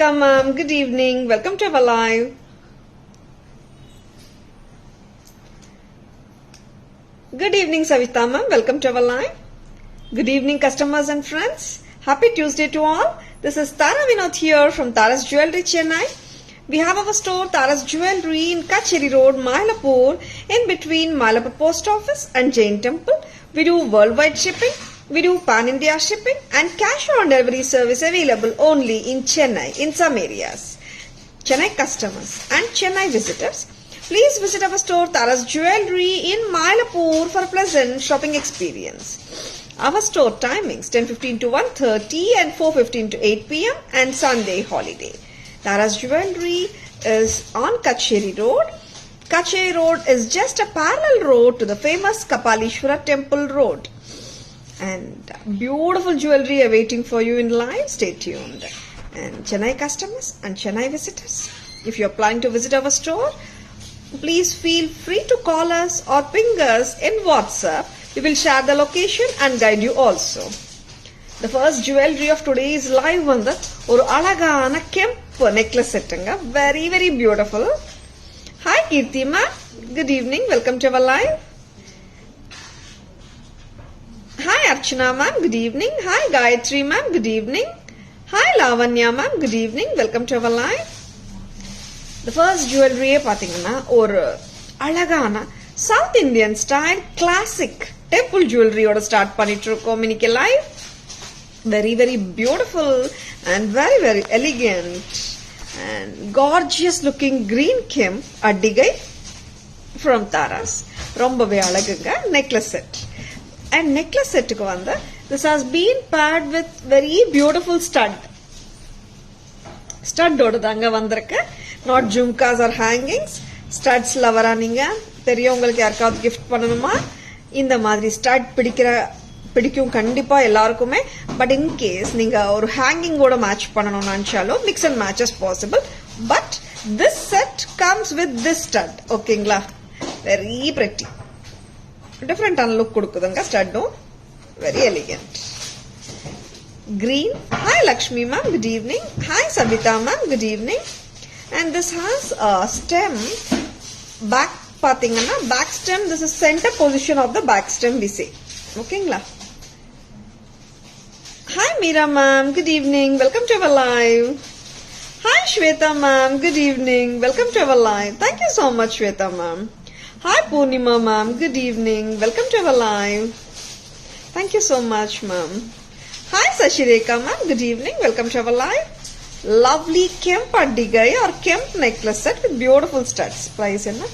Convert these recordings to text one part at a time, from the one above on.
Monica ma'am, good evening. Welcome to our live. Good evening Savita ma'am, welcome to our live. Good evening customers and friends. Happy Tuesday to all. This is Tara Vinod here from Tara's Jewelry Chennai. We have our store Tara's Jewelry in Kacheri Road, Mylapore, in between Mylapore Post Office and Jain Temple. We do worldwide shipping. We do pan-India shipping and cash on delivery service available only in Chennai in some areas. Chennai customers and Chennai visitors, please visit our store Tara's Jewelry in Mylapore for a pleasant shopping experience. Our store timings 10:15 to 1:30 and 4:15 to 8 p.m. and Sunday holiday. Tara's Jewelry is on Kacheri Road. Kacheri Road is just a parallel road to the famous Kapalishwara Temple Road. And beautiful jewelry awaiting for you in live. Stay tuned. And Chennai customers and Chennai visitors, if you are planning to visit our store, please feel free to call us or ping us in WhatsApp. We will share the location and guide you also. The first jewelry of today is live on the ஒரு அழகான கெம்பு necklace setங்க. Very beautiful. Hi Kirti ma'am. Good evening. Welcome to our live. Hi Archana ma'am, good evening. Hi Gayatri ma'am, good evening. Hi Lavanya ma'am, good evening. Welcome to our live. The first jewelry பாத்தீங்கன்னா ஒரு அழகான South Indian style classic temple jewelry ஓட start பண்ணிட்டு இருக்கோம் இன்னைக்கு live. Very beautiful and very elegant and gorgeous looking green kemp அடிகை from Tara's. ரொம்பவே அழகுங்க necklace set. And necklace set க்கு வந்து this has been paired with very beautiful stud ஓட தாங்க வந்திருக்கு. not jhumkas or hangings, studs லவரா நீங்க தெரியும் உங்களுக்கு யாருக்காவது gift பண்ணணுமா இந்த மாதிரி stud பிடிக்கும் கண்டிப்பா எல்லாருக்குமே. பட் இன் கேஸ் நீங்க ஒரு ஹேங்கிங் ஓட மேட்ச் பண்ணணும்னு நினைச்சாலும் mix and match is possible. but this set comes with this stud. ஓகேங்களா, very pretty. Different look கொடுக்குதுங்க ஸ்டட்டும். very elegant. Green. Hi Lakshmi ma'am, good evening. Hi Sabita ma'am, good evening. And this has a stem back பாத்தீங்கன்னா back stem. This is center position of the back stem we say. ஓகேங்களா. Hi Meera ma'am, good evening. Welcome to our live. Hi Shweta ma'am, good evening. Welcome to our live. Thank you so much Shweta ma'am. Hi Purnima ma'am, good evening. Welcome to our live. Thank you so much ma'am. Hi Sashireka ma'am, good evening. Welcome to our live. Lovely kemp adigai or kemp necklace set with beautiful studs. Price enna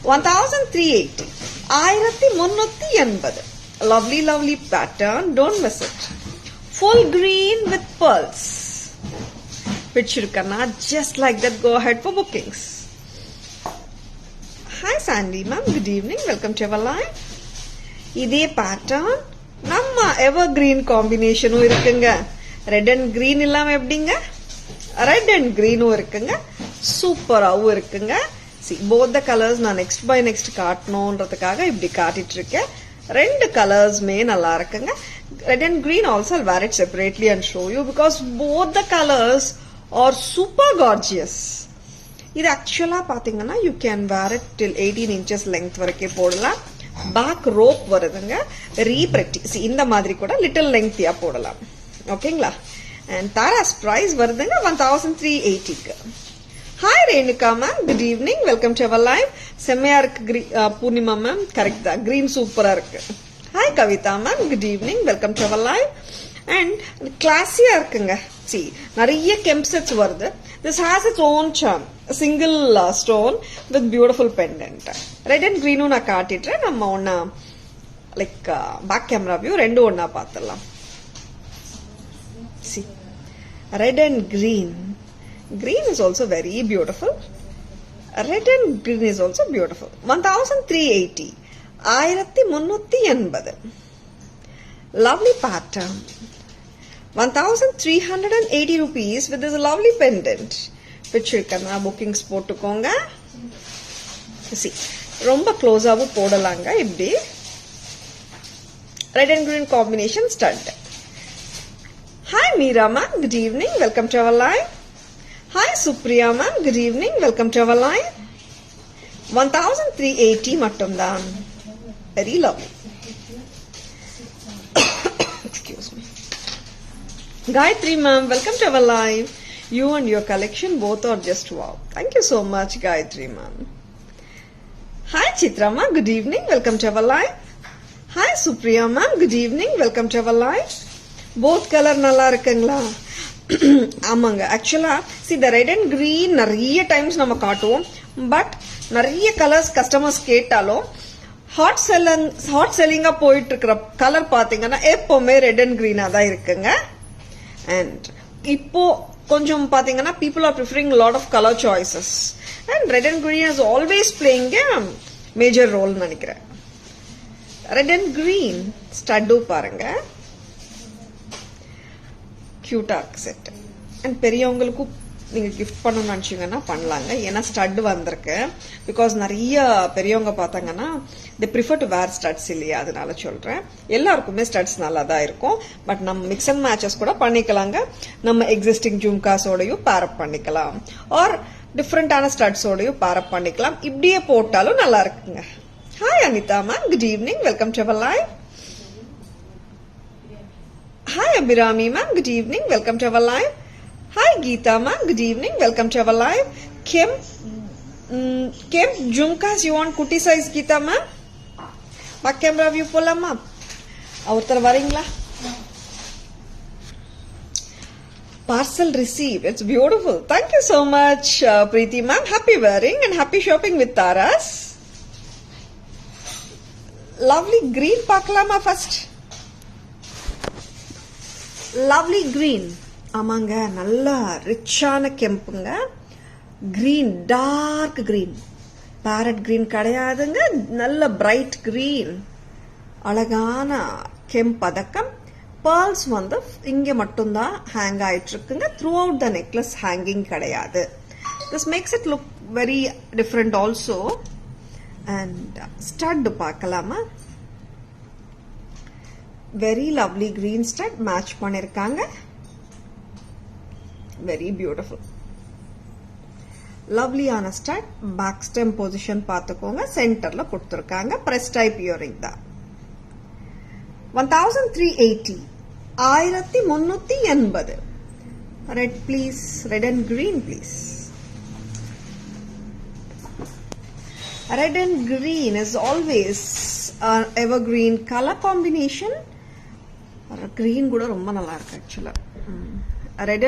1380. 1380. Lovely pattern. Don't miss it. Full green with pearls. Pichirukana just like that. Go ahead for bookings. Hi Sandy ma'am, good evening. Welcome to our live. இதே pattern நம்ம evergreen combination இருக்குங்க. red and green இல்லாம எப்படிங்க, red and green இருக்குங்க. சூப்பராவும் இருக்குங்க. see both the colors நான் next by next காட்டணும்ன்றதுக்காக இப்படி காட்டிட்டு இருக்கேன். ரெண்டு கலர்ஸ்மே நல்லா இருக்குங்க. red and green also I'll wear it separately and show you because both the colors are super gorgeous. இது ஆக்சுவலா பாத்தீங்கன்னா you can wear it till 18 inches length வரைக்கும் போடலாம். பேக் ரோப் வருதுங்க. very pretty. see இந்த மாதிரி கூட little length-யா போடலாம். ஓகேங்களா. and Tara's price வருதுங்க 1380 க்கு. Hi Renuka ma'am, good evening. Welcome to our live. செம்மையா இருக்கு பூர்ணிமா ma'am, கரெக்ட் தான். green சூப்பரா இருக்கு. Hi Kavita ma'am, good evening. Welcome to our live. and classy-யா இருக்குங்க. see நிறைய kemp sets வருது. this has its own charm. single stone with beautiful pendant. red and green நான் காட்டிட்டேன். நம்ம ஒண்ணா like back camera view ரெண்டு ஒண்ணா பார்த்தலாம். see red and green. Green is also very beautiful. Red and green is also beautiful. 1380. 1380. Lovely pattern. 1380 rupees with this lovely pendant. பிடிச்சிருக்கா bookings போட்டுக்கோங்க. see ரொம்ப க்ளோஸாவும் போடலாங்க. இப்படி red and green combination stud. Hi Meera ma'am, good evening. Welcome to our live. Hi Supriya ma'am, good evening, welcome to our line. 1380 mattumdan. Very lovely. Excuse me. Gayatri ma'am, welcome to our live. You and your collection both are just wow. Thank you so much Gayatri ma'am. Hi Chitra ma'am, good evening, welcome to our live. Hi Supriya ma'am, good evening, welcome to our live. Both color நல்லா இருக்குங்களா? ஆமாங்க, ஆக்சுவலா see the red and green நிறைய times நம்ம காட்டுவோம். But நிறைய colours customers கேட்டாலும் hot செல்லிங்கா போயிட்டு இருக்கிற கலர் பாத்தீங்கன்னா எப்பவுமே ரெட் அண்ட் கிரீனா தான் இருக்குங்க. அண்ட் இப்போ கொஞ்சம் பாத்தீங்கன்னா people are preferring a lot of color choices and red and green is always playing a major role நினைக்கிறேன். Red and green ஸ்டட்டு பாருங்க, கியூட்டா இருக்கு செட். அண்ட் பெரியவங்களுக்கும் நீங்க கிஃப்ட் பண்ணணும்னு நினைச்சீங்கன்னா பண்ணலாங்க. ஏன்னா ஸ்டட் வந்திருக்கு. பிகாஸ் நிறைய பெரியவங்க பார்த்தாங்கன்னா they prefer to wear studs இல்லையா, அதனால சொல்றேன். எல்லாருக்குமே ஸ்டட்ஸ் நல்லா தான் இருக்கும். பட் நம்ம மிக்ஸ் அண்ட் மேட்சஸ் கூட பண்ணிக்கலாங்க. நம்ம எக்ஸிஸ்டிங் ஜும்காஸோடையும் பேரப் பண்ணிக்கலாம், ஆர் டிஃப்ரெண்டான ஸ்டட்ஸோடையும் பேரப் பண்ணிக்கலாம். இப்படியே போட்டாலும் நல்லா இருக்குங்க. Hi Anitha ma'am, good evening, welcome to our live. Hi Abhirami ma'am, good evening, welcome to our live. Hi Geeta ma'am, good evening, welcome to our live. Kem jumkas you want cutie size Geeta ma'am? Back camera view polama. Avatar varingla. Parcel received. It's beautiful. Thank you so much Preeti ma'am. Happy wearing and happy shopping with Taras. Lovely green pakalama first. Lovely green. ஆமாங்க, நல்ல ரிச்சான கெம்புங்க. Green, dark green, parrot green கிடையாதுங்க, நல்ல bright green. அழகான கெம்பதக்கம். Pearls வந்து இங்க மட்டும்தான் ஹேங் ஆயிட்டு இருக்குங்க. Throughout the necklace hanging கிடையாது. This makes it look very different also. And stud பார்க்கலாமா? Very lovely green stud match பண்ணிருக்காங்க. வெரி பியூட்டிஃபுல் லவ்லியான ஸ்டட். பேக் ஸ்டெம் பொசிஷன் பார்த்துக்கோங்க, சென்டர்ல கொடுத்துருக்காங்க. பிரஸ் டைப் இயரிங் தான். 1380, 1380. Red please, red and green please. Red and green is always evergreen color combination. Green கூட ரொம்ப நல்லா இருக்கு ஆக்சுவலா. Red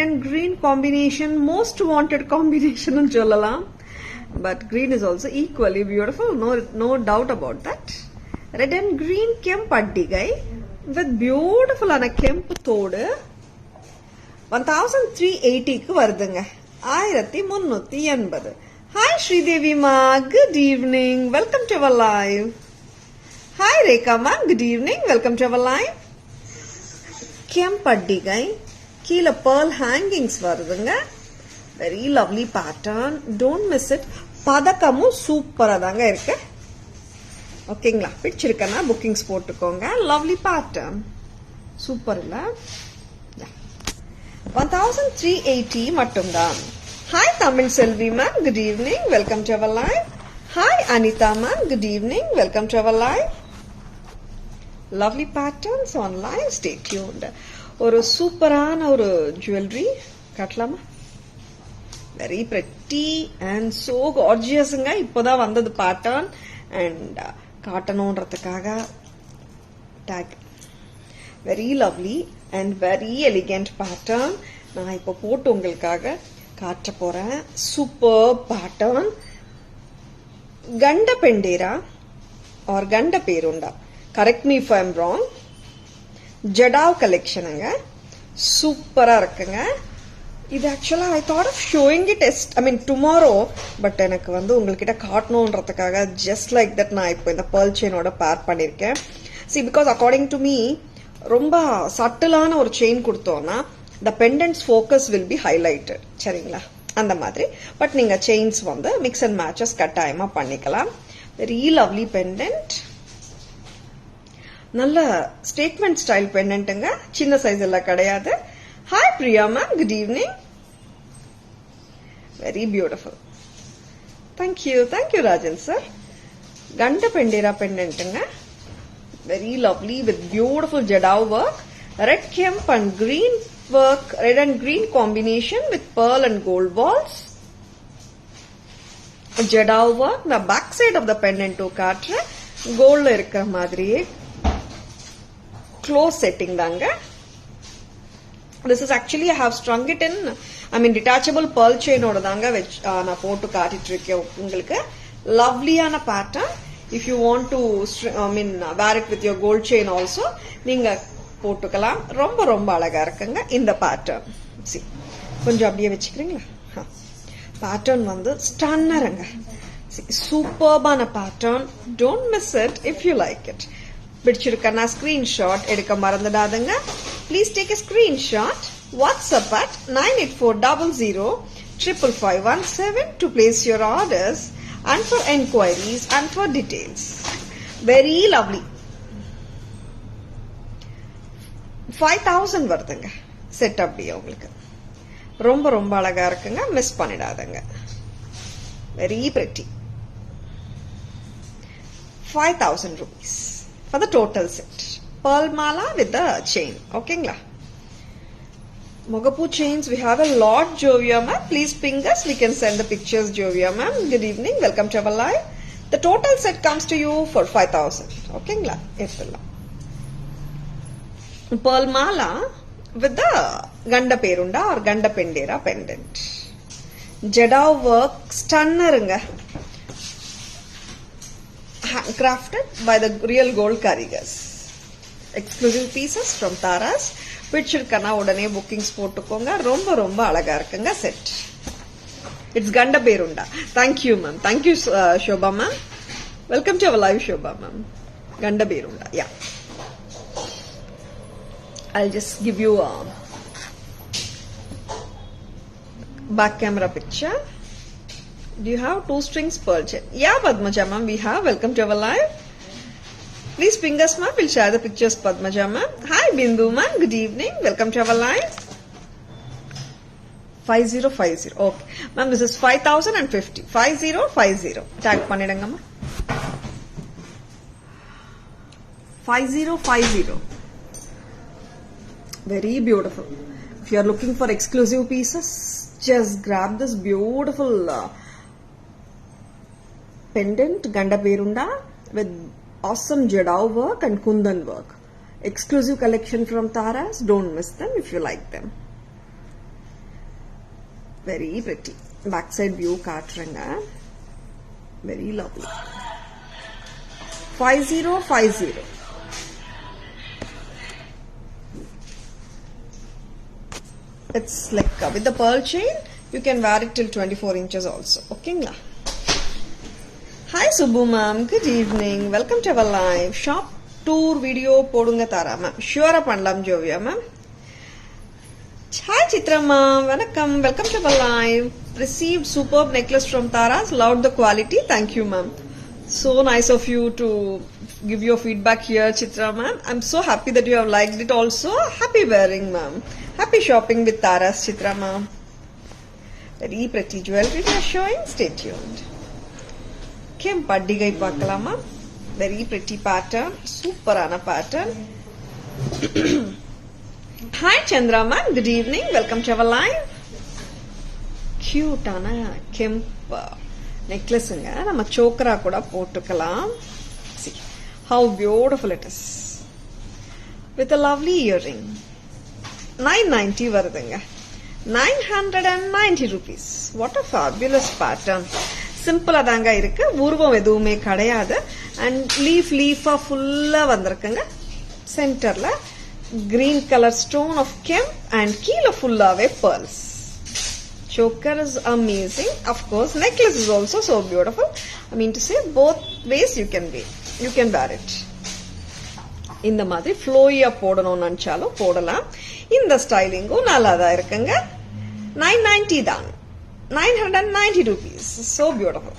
and green combination, most wanted combination னு சொல்லலாம். But green is also equally beautiful, no doubt about that. Red and green kemp அட்டிகை with beautiful ஆன கெம்ப் தோடு 1380 க்கு வருதுங்க. 1380. Hi Sridevi ma, good evening, welcome to our live. Hi Rekha ma, good evening, welcome to our live. Kempaddigai, கீழ pearl hangings வருதுங்க. Very lovely pattern, don't miss it. பதக்கமும் சூப்பரா தாங்க இருக்கு. ஓகேங்களா? பிடிச்சிருக்கனா புக்கிங்ஸ் போட்டுக்கோங்க. lovely pattern, சூப்பர் இல்ல? 1380 மட்டும்தான். Hi Tamil Selvi ma'am, good evening, welcome to our live. Hi Anita ma'am, good evening, welcome to our live. Lovely patterns on live, stay tuned. ஒரு சூப்பரான ஒரு ஜுவல்லரி காட்டலாமா? வெரி pretty and so gorgeousங்க. இப்போதான் வந்தது pattern and காட்டணுன்றதுக்காக tag. Very lovely and very elegant pattern. நான் இப்போ போட்டு உங்களுக்காக காட்ட போறேன். Super pattern. Ganda Bherunda or Ganda Bherunda, correct me if I am wrong. Jadau கலெக்ஷனுங்க, சூப்பரா இருக்குங்க. இது ஆக்சுவலா I thought of showing it tomorrow, but எனக்கு வந்து உங்ககிட்ட காட்டணுன்றதுக்காக ஜஸ்ட் லைக் தட் நான் இப்போ இந்த பேர்ல் செயினோட பேர் பண்ணிருக்கேன். C because according to me ரொம்ப சட்டிலான ஒரு செயின் கொடுத்தோம்னா the pendants focus will be highlighted. சரிங்களா? அந்த மாதிரி. பட் நீங்க செயின்ஸ் வந்து மிக்ஸ் அண்ட் மேட்சஸ் கட்டாயமா பண்ணிக்கலாம். Very lovely pendant. நல்ல ஸ்டேட்மெண்ட் ஸ்டைல் பெண்டன்ட்டுங்க. சின்ன சைஸ் எல்லாம் கிடையாது. Hi Priya ma'am, good evening. Very beautiful. Thank you Rajan sir. Ganda pendera pendant nga. Very lovely with beautiful jadao work, red kemp and green work, red and green combination with pearl and gold balls. Jadao work, the back side of the pendant kaatra gold la irukra madriye close setting danga. This is actually I have strung it in, detachable pearl chain oda danga which na potu kaatittirukken ungalku. Lovely ana pattern. If you want to wear it with your gold chain also நீங்க போட்டுக்கலாம். ரொம்ப ரொம்ப அழகா இருக்குங்க இந்த pattern. See, கொஞ்சம் அப்படியே வெச்சுக்கிறீங்களா? Pattern வந்து ஸ்டன்னருங்க. சூப்பர்பான pattern. Don't miss it if you like it. பிடிச்சிருக்கனா screenshot எடுக்க மறந்துடாதீங்க. Please take a screenshot. WhatsApp at 9840055517 to place your orders and for enquiries and for details. Very lovely. 5000 வருதுங்க செட் அப்படியே உங்களுக்கு. ரொம்ப ரொம்ப அழகா இருக்குங்க, மிஸ் பண்ணிடாதீங்க. Very pretty. 5000 rupees for the total set. Pearl mala with the chain. Okay? Mogapu chains, we have a lot, Jovia ma'am. Please ping us. We can send the pictures, Jovia ma'am. Good evening. Welcome to our live. The total set comes to you for 5000. Okay? Pearl mala with the Ganda Perunda or Ganda Pendera pendant. Jadao work, stunner. Handcrafted by the real gold karigars. Exclusive pieces from Taras. பிடிச்சிருக்கனா உடனே bookings போட்டுக்கோங்க. ரொம்ப ரொம்ப அழகா இருக்குங்க set. It's Gandaberunda. Thank you ma'am. Thank you Shobha ma'am. Welcome to our live Shobha ma'am. Gandaberunda. Yeah, I'll just give you a back camera picture. Do you have 2 strings pearl chain? Yeah, Padmaja ma'am, we have. Welcome to our live. Please ping us ma'am, we'll share the pictures, Padmaja ma'am. Hi Bindu ma'am, good evening. Welcome to our live. 5050. Okay. Ma'am, this is 5050. 5050. Tag pannidanga ma'am. 5050. Very beautiful. If you are looking for exclusive pieces, just grab this beautiful pendant, Ganda Perunda, with awesome jadao work and kundan work. Exclusive collection from Taras. Don't miss them if you like them. Very pretty. Backside view katranga. Very lovely. 5050. It's like with the pearl chain, you can wear it till 24 inches also. Okay? Hi Subbu ma'am, good evening. Welcome to our live. Shop tour video podunga Tara ma'am. Sure pannalam Jovia ma'am. Hi Chitra ma'am, vanakkam. Welcome to our live. Received superb necklace from Taras. Loved the quality. Thank you ma'am. So nice of you to give your feedback here, Chitra ma'am. I'm so happy that you have liked it also. Happy wearing ma'am. Happy shopping with Taras, Chitra ma'am. Very pretty jewelry we are showing. Stay tuned. Paddigai pakalama. Very pretty pattern. Super ana pattern. Hi Chandra ma'am. Good evening. Welcome to our live. Cute ana kemp necklace nga. Nama chokra kuda potukalam. See how beautiful it is. With a lovely earring. 990 varudunga. 990 rupees. What a fabulous pattern. சிம்பிளா தாங்க இருக்கு. உருவம் எதுவுமே கிடையாது. And லீஃபா ஃபுல்லா வந்திருக்குங்க. சென்டர்ல green color stone of kemp and கீழ ஃபுல்லாவே pearls. Choker is amazing. Of course, necklace is also so beautiful. I mean to say, both ways you can wear it. இந்த மாதிரி ஃப்ளோயா போடணும்னு நினைச்சாலும் போடலாம். இந்த ஸ்டைலிங்கும் நல்லா தான் இருக்குங்க. 990 தான். 990 rupees. So beautiful.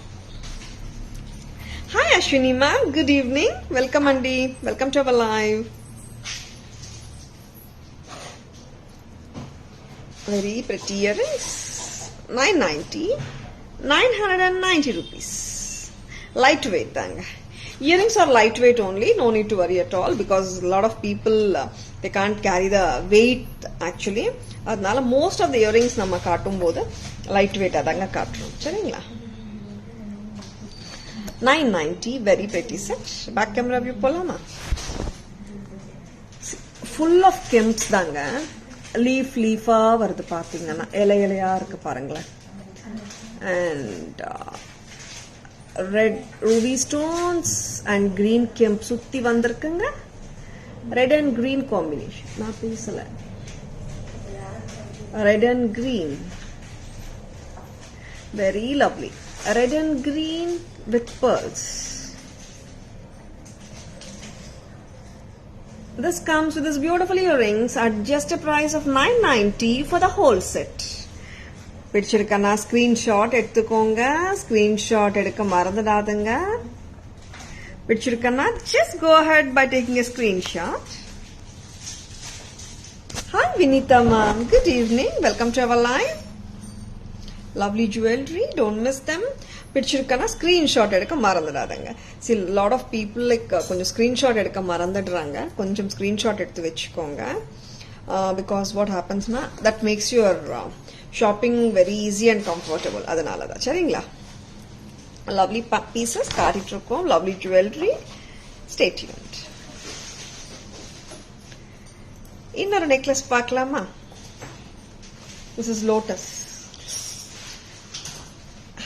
Hi Ashwini ma'am. Good evening. Welcome Andy. Welcome to our live. Very pretty earrings. 990. 990 rupees. Lightweight thanga. Earrings are lightweight only. No need to worry at all because a lot of people they can't carry the weight actually. அதனால most of the earrings நம்ம காட்டும் போது lightweight அதங்க காட்டுறோம். சரிங்களா? 990 very pretty set. Back camera view போலாமா? Full of kems தாங்க. லீஃபா வருது பாத்தீங்கன்னா இலையா இருக்கு பாருங்களேன். And red ruby stones and green kemp சுத்தி வந்திருக்குங்க. Red and green combination. நான் பேசல. Red and green. Very lovely. Red and green with pearls. This comes with this beautiful earrings at just a price of 990 for the whole set. பிடிச்சிருக்கனா screenshot எடுத்துக்கோங்க. Screenshot எடுக்க மறந்துடாதுங்க. பிடிச்சிருக்கனா just go ahead by taking a screenshot. Hi Vinita ma'am, good evening. Welcome to our live. Lovely jewelry, don't miss them. பிடிச்சிருக்கனா screenshot எடுக்க மறந்துடாதுங்க. See, lot of people like கொஞ்சம் screenshot எடுக்க மறந்துடுறாங்க. கொஞ்சம் ஸ்கிரீன்ஷாட் எடுத்து வச்சுக்கோங்க. Because what happens na, that makes your shopping very easy and comfortable. அதனால தான். சரிங்களா? Lovely pieces காட்டிட்டு இருக்கோம். Lovely jewelry. Stay tuned. இன்னொரு நெக்லஸ் பார்க்கலாமா? This is Lotus.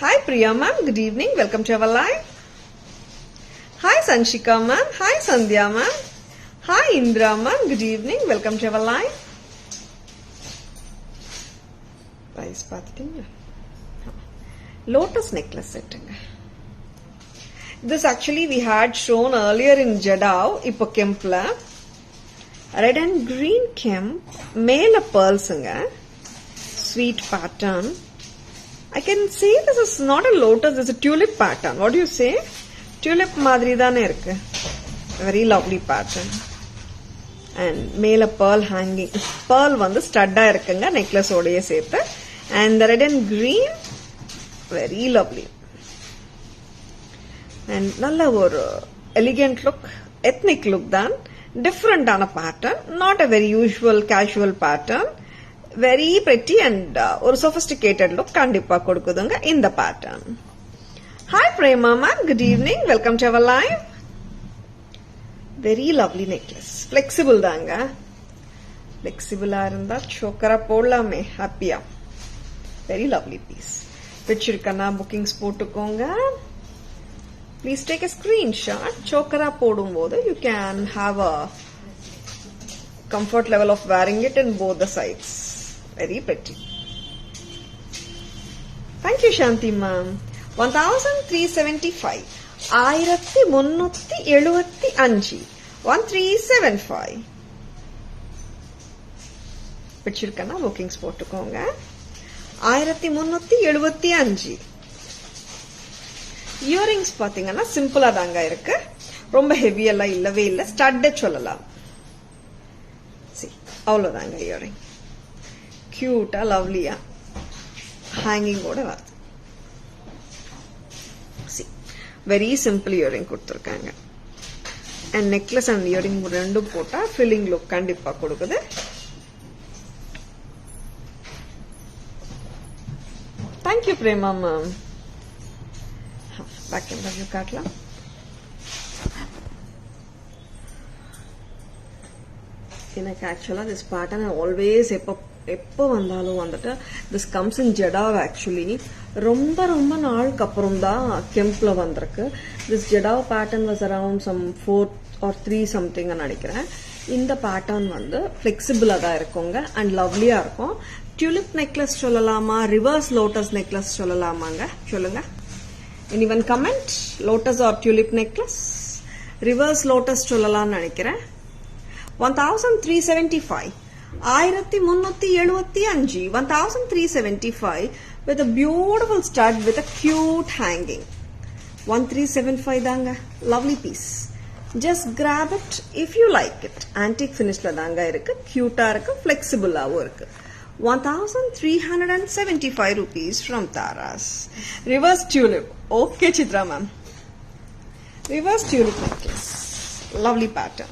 Hi Priya ma'am, good evening. Welcome to our live. Hi Sanshika ma'am. Hi Sandhya ma'am. Hi Indra ma'am, good evening. Welcome to our live. Price பார்த்துட்டீங்களா? Lotus necklace set. This actually we had shown earlier in Jadao. இப்போ கெம்ப்ல red and green kemp, மேல pearlsங்க. Sweet pattern. I can say this is not a lotus, this is a tulip pattern. What do you say? Tulip மாதிரி தானே இருக்கு. Very lovely pattern. And மேல pearl hanging. Pearl வந்து ஸ்டட்டா இருக்குங்க necklace ஓடையே சேர்த்து. And the red and green very lovely. And நல்ல ஒரு elegant look, ethnic look தான். Different ஆன pattern, not a very usual casual pattern. Very pretty and ஒரு sophisticated look கண்டிப்பா கொடுக்குதுங்க இந்த pattern. Hi Prema ma'am, good evening. Welcome to our live. Very lovely necklace. Flexible தாங்க. Flexible இருந்தா chokara போடலாமே ஹாப்பியா. Very lovely piece. பிடிச்சிருக்கனா bookings போட்டுக்கோங்க. Please take a screenshot. Chokara போடும்போது you can have a comfort level of wearing it in both the sides. Very pretty. Thank you Shanti ma'am. 1375. 1375. 1375. பிடிச்சிருக்கனா bookings போட்டுக்கோங்க. 1375. Earrings பாத்தீங்கன்னா சிம்பிளா தாங்க இருக்கு. ரொம்ப heavy எல்லாம் இல்லவே இல்ல. ஸ்டட் சொல்லலாம். அவ்வளவுதாங்க இயரிங். கியூட்டா லவ்லியா ஹேங்கிங் கூட வருது. வெரி சிம்பிள் இயரிங் கொடுத்துருக்காங்க. அண்ட் நெக்லஸ் அண்ட் இயரிங் ரெண்டும் போட்டா ஃபில்லிங் லுக் கண்டிப்பா கொடுக்குது. Thank you Prema ma'am. Back camera view காட்டலாம். எனக்கு ஆக்சுவலா திஸ் பேட்டர்ன் ஆல்வேஸ் எப்போ வந்தாலும் வந்துட்டு this comes in jadau. Actually ரொம்ப ரொம்ப நாளுக்கு அப்புறம் தான் கெம்ப்ல வந்திருக்கு. This jadau pattern was around some 4 or 3 something நினைக்கிறேன். இந்த பேட்டர்ன் வந்து பிளெக்சிபிளா தான் இருக்குங்க அண்ட் லவ்லியா இருக்கும். டியூலிப் நெக்லஸ் சொல்லலாமா, ரிவர்ஸ் லோட்டஸ் நெக்லஸ் சொல்லலாமாங்க? சொல்லுங்க. Anyone comment? Lotus or tulip necklace? Reverse lotus சொல்லலாம்னு நினைக்கிறேன். 1375. 1375. 1375 with a beautiful stud with a cute hanging. 1375 தாங்க. Lovely piece. Just grab it if you like it. Antique finishல தாங்க இருக்கு. Cute-ஆ இருக்கு. Flexible-ஆவும் இருக்கு. 1375 rupees from Taras. Reverse tulip. Okay, Chitra ma'am. Reverse tulip necklace. Lovely pattern.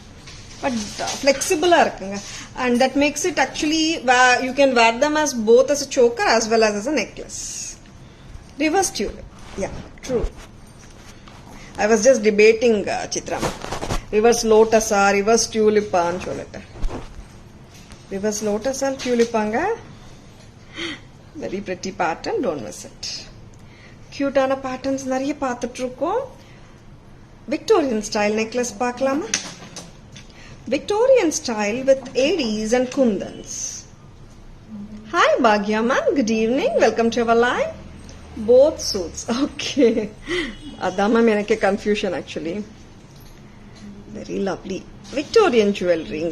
But flexible and that makes it actually you can wear them as both as a choker as well as a necklace. Reverse tulip. Yeah, true. I was just debating Chitra ma'am. Reverse lotus or reverse tulip and cholata. Reverse lotus or tulip anga. Very pretty pattern, don't miss it. Cute ana patterns nariya paathutrukkom. Victorian style necklace paakalama. Victorian style with ADs and kundans. Hi Bhagya ma'am, good evening. Welcome to our live. Both suits. Okay. Adama menake confusion actually. Very lovely. Victorian jewelry.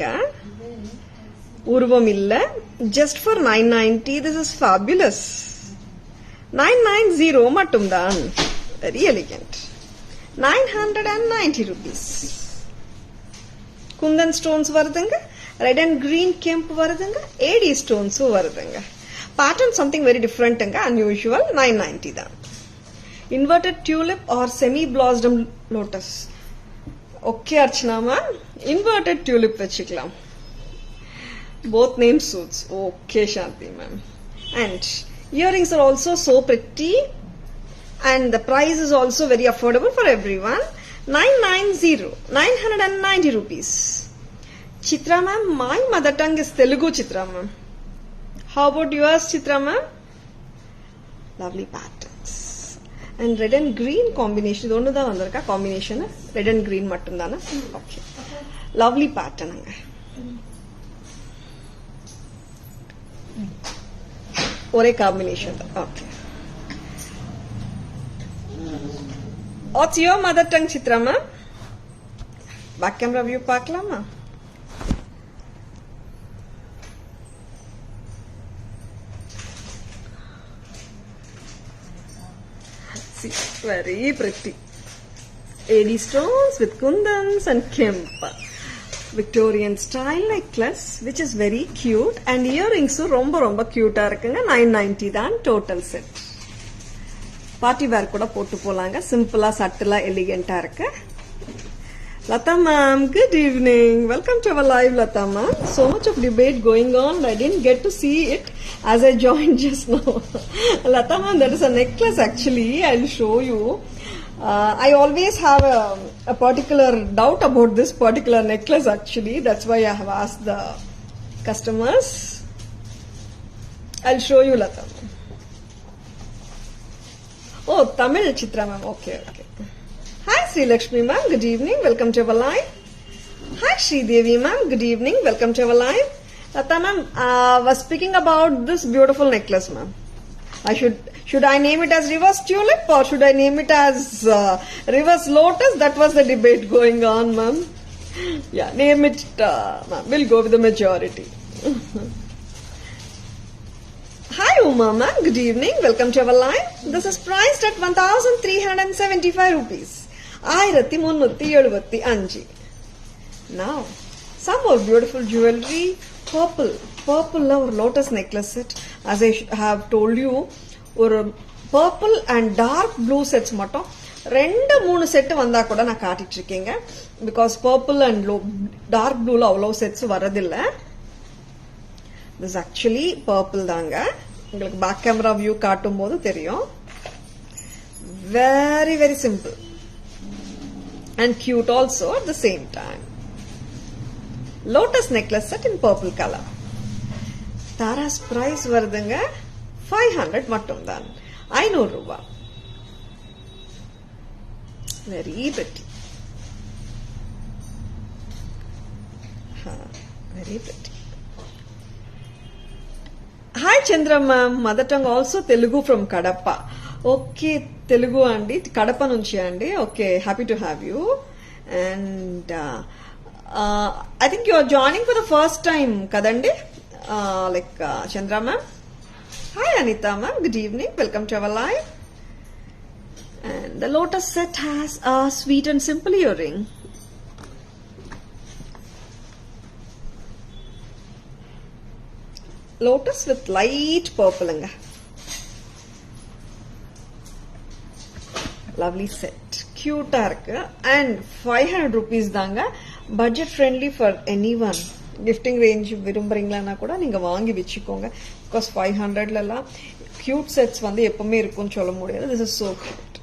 Urvamilla. Just for 990. This is fabulous. 990 mattumdan. Very elegant. 990 rupees. Kundan stones varudanga. Red and green kemp varudanga. AD stones varudanga. Pattern something very different anga. Unusual. 990 da. Inverted tulip or semi-blossom lotus. Okay, Archana ma'am. Inverted tulip vechikalam. Both names suits. Okay, Shanti ma'am. And earrings are also so pretty. And the price is also very affordable for everyone. 990 rupees. Chitra ma'am, my mother tongue is Telugu, Chitra ma'am. How about yours, Chitra ma'am? Lovely patterns. And red and green combination. Don't know the combination. Red and green mattum. Okay. Lovely pattern. Ore combination. Okay. What's your mother tongue, Chitra ma'am? Back camera view paakalama. See, very pretty. AD stones with kundans and kemp. Victorian style necklace, which is very cute, and earrings romba cute. 990 than total set. Party wear kuda pottu polanga, simple, subtle, elegant irukku. Lata ma'am, good evening. Welcome to our live, Lata ma'am. So much of debate going on. I didn't get to see it as I joined just now. Lata ma'am, that is a necklace actually. I'll show you. I always have a particular doubt about this particular necklace actually. That's why I have asked the customers. I'll show you, Lata ma'am. Oh, Tamil Chitra ma'am. Okay. Hi Sri Lakshmi ma'am. Good evening. Welcome to our live. Hi Sri Devi ma'am. Good evening. Welcome to our live. Lata ma'am was speaking about this beautiful necklace ma'am. Should I name it as reverse tulip or should I name it as reverse lotus? That was the debate going on, ma'am. Yeah, name it, ma'am. We'll go with the majority. Hi Uma ma'am, good evening. Welcome to our live. This is priced at 1375 rupees. 1375. Now, some more beautiful jewelry. Purple or lotus necklace set. As I have told you, or purple and dark blue sets mattum. 2-3 set vanda kuda na kaatitirukeenga because purple and dark blue la avlo sets varadilla. This is actually purple danga. உங்களுக்கு back camera view காட்டும்போது தெரியும். Very simple and cute also at the same time. Lotus necklace set in purple color. Tara's price வருதுங்க 500 மட்டும் தான். 500 ரூபாய். Very pretty. Very pretty. Hi Chandra ma'am, mother tongue also Telugu from Kadapa. Okay, Telugu andi, Kadapa nunchi andi. Okay, happy to have you. And I think you are joining for the first time, kadandi? Chandra ma'am. Hi Anita ma'am, good evening. Welcome to our live. And the lotus set has a sweet and simple earring. lotus with light purple anga. Lovely set, cute irukku, and 500 rupees தாங்க. Budget friendly for anyone. Gifting range விரும்புறீங்களா கூட நீங்க வாங்கி வெச்சுக்கோங்க. Because 500ல எல்லாம் cute sets வந்து எப்பவுமே இருக்கும்னு சொல்ல முடியாது. This is so cute.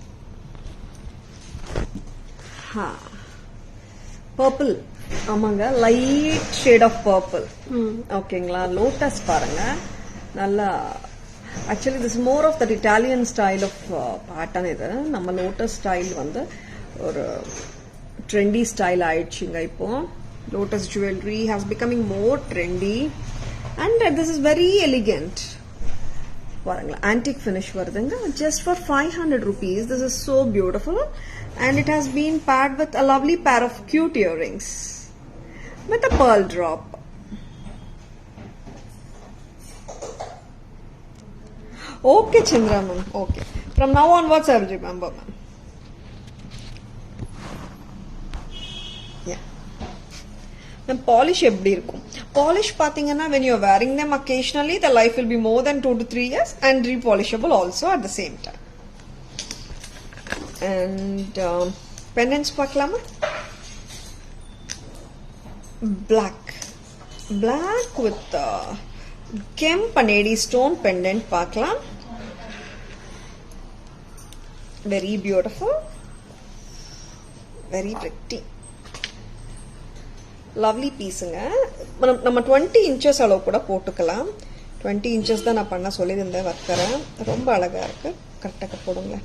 Purple, ஆமாங்க, light shade of purple. ஓகேங்களா? Lotus பாருங்க, நல்லா. Actually, this is more of that Italian style of pattern. இது நம்ம lotus style வந்து ஒரு trendy style ஆயிடுச்சுங்க இப்போ. Lotus jewelry has becoming more trendy, and this is very elegant. பாருங்க, antique finish வருதுங்க. Just for 500 rupees. This is so beautiful, and it has been paired with a lovely pair of cute earrings with a pearl drop. Okay, Chandra ma'am. Okay. From now onwards, I will remember, ma'am. Yeah. Then polish எப்படி இருக்கும்? Polish பாத்தீங்கன்னா when you are wearing them occasionally, the life will be more than 2 to 3 years and repolishable also at the same time. And pendants பார்க்கலாமா? Black with kemp and AD stone pendant பார்க்கலாம். Very beautiful, very pretty, lovely பீஸுங்க. நம்ம 20 inches அளவு கூட போட்டுக்கலாம். 20 inches தான் நான் பண்ண சொல்லியிருந்தேன் வர்க்கரை. ரொம்ப அழகா இருக்கு. கரெக்டாக போடுங்க.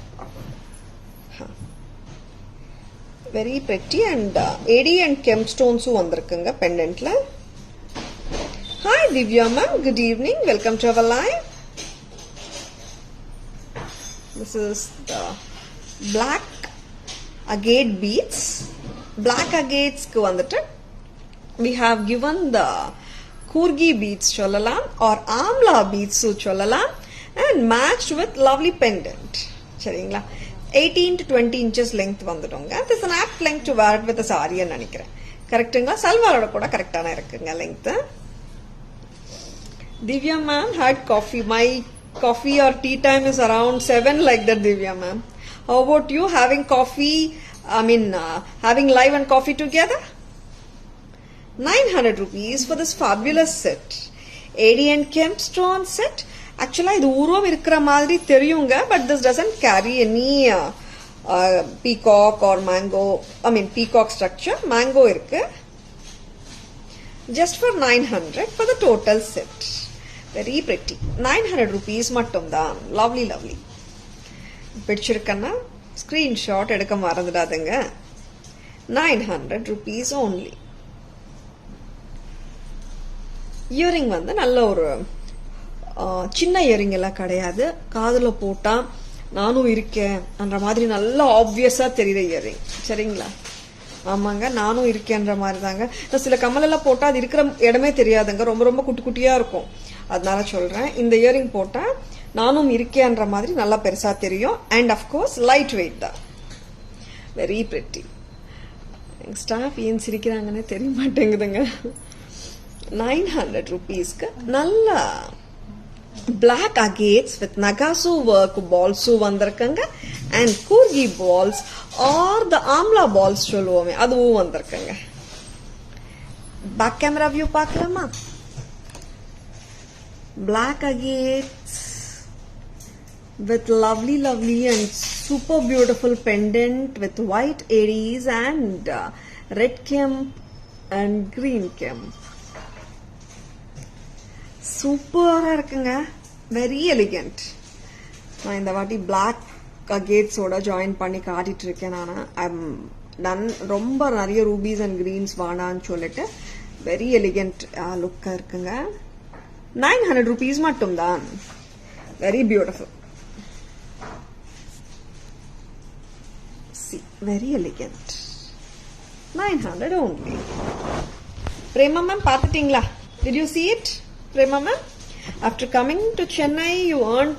Very pretty, and AD and kemp stonesம் வந்திருக்குங்க pendantல. Hi Divya ma'am, good evening, welcome to our live. This is the black agate beads. Black agates ku vanditu we have given the kurgi beads sollalam or amla beads sollalam, and matched with lovely pendant. Seringla 18 to 20 inches length vandudunga. This is an apt length to wear it with a saree nu nenikiren. Correctங்களா? சல்வாரோட கூட கரெக்டான இருக்குங்க length. Divya ma'am had coffee. My coffee or tea time is around 7 like that, Divya ma'am. How about you having coffee? Having live and coffee together? 900 rupees for this fabulous set. AD and kemp stone set. Actually, இது உருவம் இருக்கிற மாதிரி தெரியுங்க, but this doesn't carry any peacock or mango. Peacock structure. Mango இருக்கு. Just for 900 for the total set. Very pretty. 900 rupees மட்டும்தான். Lovely, lovely. பிடிச்சிருக்கன்னா screenshot எடுக்க மறந்துடாதுங்க. 900 rupees only. Earring வந்து நல்ல ஒரு சின்ன இயரிங் எல்லாம் கிடையாது. காதுல போட்டா நானும் இருக்கேன் என்ற மாதிரி நல்ல ஆப்வியஸா தெரியுற இயரிங். சரிங்களா? ஆமாங்க, நானும் இருக்கேன்ற மாதிரி தாங்க. சில கமல் எல்லாம் போட்டா அது இருக்கிற இடமே தெரியாதுங்க, ரொம்ப ரொம்ப குட்டி குட்டியா இருக்கும். அதனால சொல்றேன், இந்த இயரிங் போட்டா நானும் இருக்கேன்ற மாதிரி நல்லா பெருசா தெரியும். அண்ட் அஃப்கோர்ஸ் லைட் வெயிட் தான். Very pretty. ஸ்டாஃப் ஏன் சிரிக்கிறாங்கன்னு தெரிய மாட்டேங்குதுங்க. 900 rupeesக்கு நல்ல black agates with nagasu work balls வந்திருக்குங்க. and kurgi balls or the amla balls சொல்லுவோமே அதுவும் வந்திருக்குங்க. பேக் கேமரா வியூ பார்க்கலாமா? black agates with lovely and super beautiful pendant with white aries and red kemp and green kemp. சூப்பரா இருக்குங்க. Very elegant. நான் இந்த வாட்டி பிளாக் அகேட்ஸோட ஜாயின் பண்ணி காட்டிட்டு இருக்கேன். நான் ரொம்ப நிறைய ரூபீஸ் அண்ட் கிரீன்ஸ் வானான்னு சொல்லிட்டு வெரி எலிகண்ட் லுக்கா இருக்குங்க. 900 rupees மட்டும்தான். Very beautiful. Very elegant. 900 only. Prema ma'am பார்த்துட்டீங்களா? Did you see it? Prema ma'am, after coming to Chennai, you earned,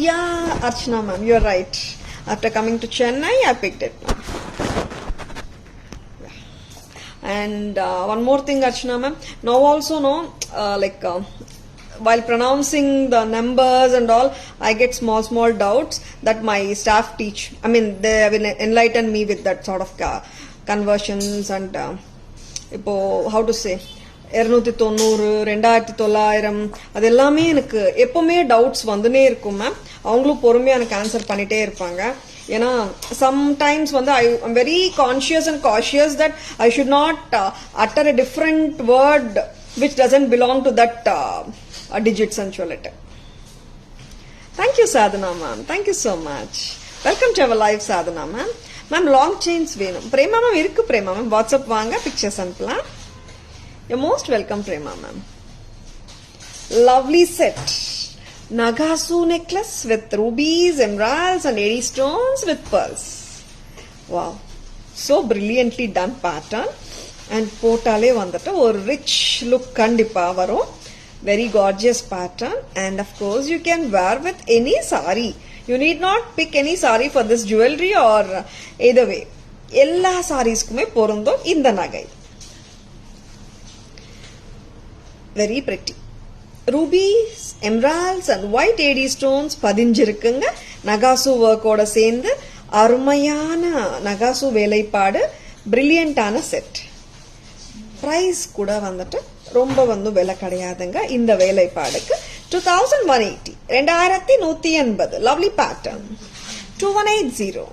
yeah, Archana ma'am, you're right. After coming to Chennai, I picked it. And one more thing, Archana ma'am, now also no, while pronouncing the numbers and all, I get small doubts that my staff teach. I mean, they will enlighten me with that sort of conversions and how to say 290 2900 அது எல்லாமே எனக்கு எப்பவுமே doubts வந்துனே இருக்கும் ma'am. அவங்களும் பொறுமையா எனக்கு answer பண்ணிட்டே இருப்பாங்க. ஏன்னா சம்டைம்ஸ் வந்து I am very conscious and cautious that I should not utter a different word which doesn't belong to that digits and சொல்லிட்டு. Thank you Sadhana ma'am. Thank you so much. Welcome to our live Sadhana ma'am. Ma'am long chains வேணும். Prema ma'am இருக்கு. Prema ma'am WhatsApp வாங்க, pictures அனுப்பலாம். You're most welcome Prema ma'am. Lovely set. Nagasu necklace with rubies, emeralds and AD stones with pearls. Wow. So brilliantly done pattern. And potale vandata or rich look kandipa varum. Very gorgeous pattern. And of course you can wear with any sari. You need not pick any sari for this jewelry or either way. Ella sarees kume porundum inda nagai. Very pretty. Rubies, emeralds and white AD stones பதிஞ்சிருக்குங்க. நகாசு ஒர்க்கோட சேர்ந்து அருமையான நகாசு வேலைப்பாடு, பிரில்லியண்டான set. Price கூட வந்துட்டு ரொம்ப வந்து விலை கிடையாதுங்க இந்த வேலைப்பாடுக்கு. 2180 2180. லவ்லி பேட்டர்ன். 2180.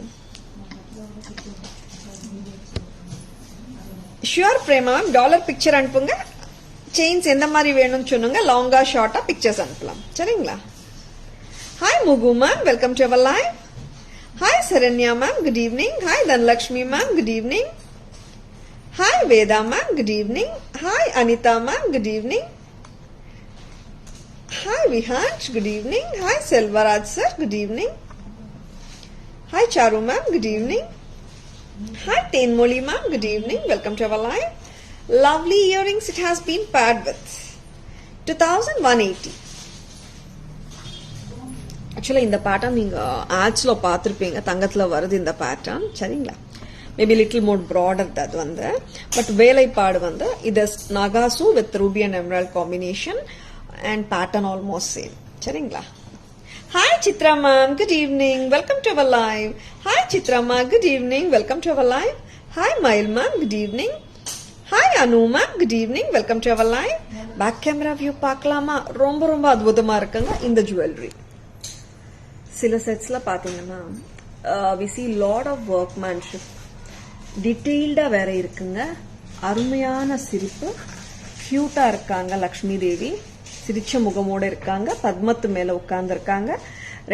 ஷுவர் பிரேமா டாலர் பிக்சர் அனுப்புங்க. செயின்ஸ் எந்த மாதிரி வேணும்னு சொன்னுங்க. லாங்கா ஷார்ட்டா பிக்சர்ஸ் அனுப்பலாம். சரிங்களா? Hi Muku ma'am, welcome to our live. Hi Saranya ma'am, good evening. Hi Dhanalakshmi ma'am, good evening. Hi Veda ma'am, good evening. Hi Anitha ma'am, good evening. Hi Vihansh, good evening. Hi Selvaraj sir, good evening. Hi Charu ma'am, good evening. Hi Thenmozhi ma'am, good evening. Welcome to our live. Lovely earrings it has been paired with. 2180. Actually இந்த pattern நீங்க ஆட்ஸ்ல பார்த்திருப்பீங்க. தங்கத்துல வருது இந்த pattern. சரிங்களா? Maybe little more broader அது வந்து. But வேலைப்பாடு வந்து இது நகாசு with ruby and emerald combination and pattern almost same. சரிங்களா? Hi Chitra ma'am, good evening. Welcome to our live. Hi Chitra ma'am, good evening. Welcome to our live. Hi Mayil ma'am, good evening. Hi Anu ma'am, good evening. Welcome to our live. Back camera view பார்க்கலாமா? ரொம்ப ரொம்ப அற்புதமா இருக்குங்க இந்த jewellery. சில செட்ஸ்ல பாத்தீங்கன்னா we see lot of workmanship. டீடைல்டா வேற இருக்குங்க. அருமையான சிரிப்பு. கியூட்டா இருக்காங்க லக்ஷ்மி தேவி. சிரிச்ச முகமோட இருக்காங்க. பத்மத்து மேல உட்கார்ந்து இருக்காங்க.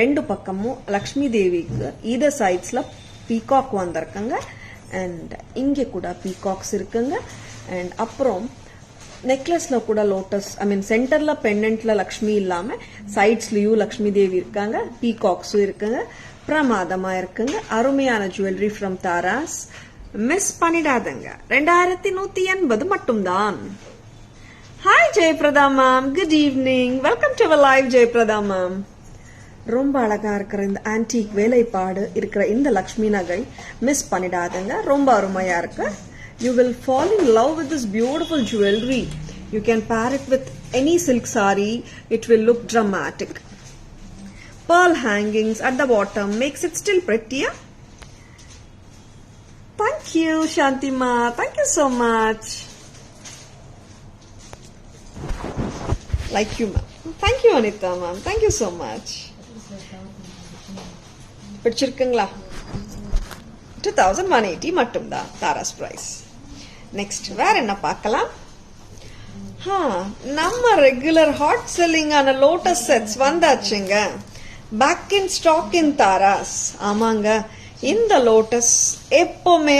ரெண்டு பக்கமும் லக்ஷ்மி தேவிக்கு ஈத சைட்ஸ்ல பீகாக் வந்திருக்காங்க. அண்ட் இங்கே கூட பீகாக்ஸ் இருக்குங்க. அண்ட் அப்புறம் நெக்லஸ்ல கூட லோட்டஸ், ஐ மீன் சென்டர்ல பெண்டன்ட்ல லக்ஷ்மி இல்லாம சைட்ஸ்லயும் லக்ஷ்மி தேவி இருக்காங்க. பீகாக்ஸும் இருக்குங்க. பிரமாதமா இருக்குங்க. அருமையான ஜுவல்லரி ஃப்ரம் தாராஸ். மிஸ் பண்ணிடாதங்க. 2180 மட்டும்தான். Hi Jayaprada ma'am, good evening. Welcome to our live Jayaprada ma'am. ரொம்ப அழகா இருக்கிற இந்த ஆன்டிக் வேலைப்பாடு இருக்கிற இந்த லக்ஷ்மி நகை மிஸ் பண்ணிடாதங்க. ரொம்ப அருமையா இருக்கு. You will fall in love with this beautiful jewelry. You can pair it with any silk saree. It will look dramatic. Pearl hangings at the bottom makes it still prettier. Thank you, Shantima. Thank you so much. Like you, ma'am. Thank you, Anita, ma'am. Thank you so much. பிடிச்சிருக்குங்களா? 2180 மட்டும்தான் Tara's price. Next வேற என்ன பார்க்கலாம்? நம்ம regular hot selling ஆன lotus sets வந்தாச்சுங்க. Back in stock in Taras. ஆமாங்க, இந்த lotus எப்பவுமே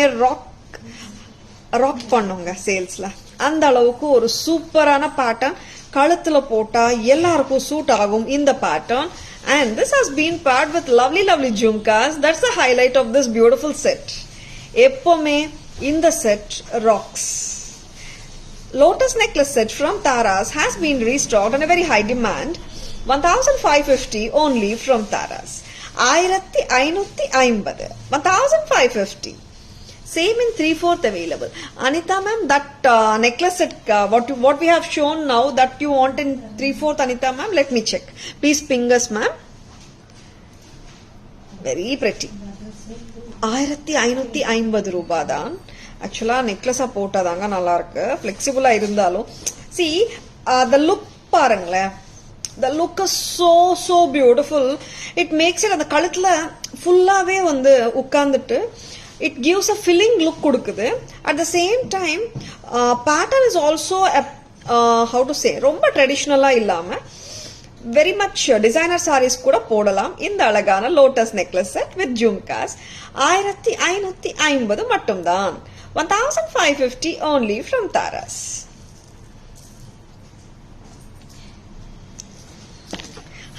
ராக் பண்ணுங்க சேல்ஸ்ல. அந்த அளவுக்கு ஒரு சூப்பரான பேட்டர்ன். கழுத்துல போட்டா எல்லாருக்கும் சூட் ஆகும் இந்த pattern. And this has been paired with lovely jhumkas. That's the highlight of this beautiful set. எப்பவுமே இந்த set rocks. Lotus necklace set from Taras has been restocked on a very high demand. 1550 only from Taras. 1550. 1550. Same in 3/4 available. Anita ma'am, that necklace set, what we have shown now, that you want in 3/4, Anita ma'am, let me check. Please ping us, ma'am. Very pretty. 1550 ரூபாய் தான். ஆக்சுவலா நெக்லஸா போட்டாதாங்க நல்லா இருக்கு. ஃபிளெக்சிபிளா இருந்தாலும் see the look பாருங்களேன். The look is so beautiful. It makes it அந்த கழுத்துல ஃபுல்லாவே வந்து உட்கார்ந்துட்டு it gives a filling look கொடுக்குது. At the same time pattern is also how to say ரொம்ப ட்ரெடிஷனலா இல்லாம very much designer sarees கூட போடலாம். இந்த அழகான lotus necklace set with jhumkas 1550 மட்டும்தான். 1550 only from Taras.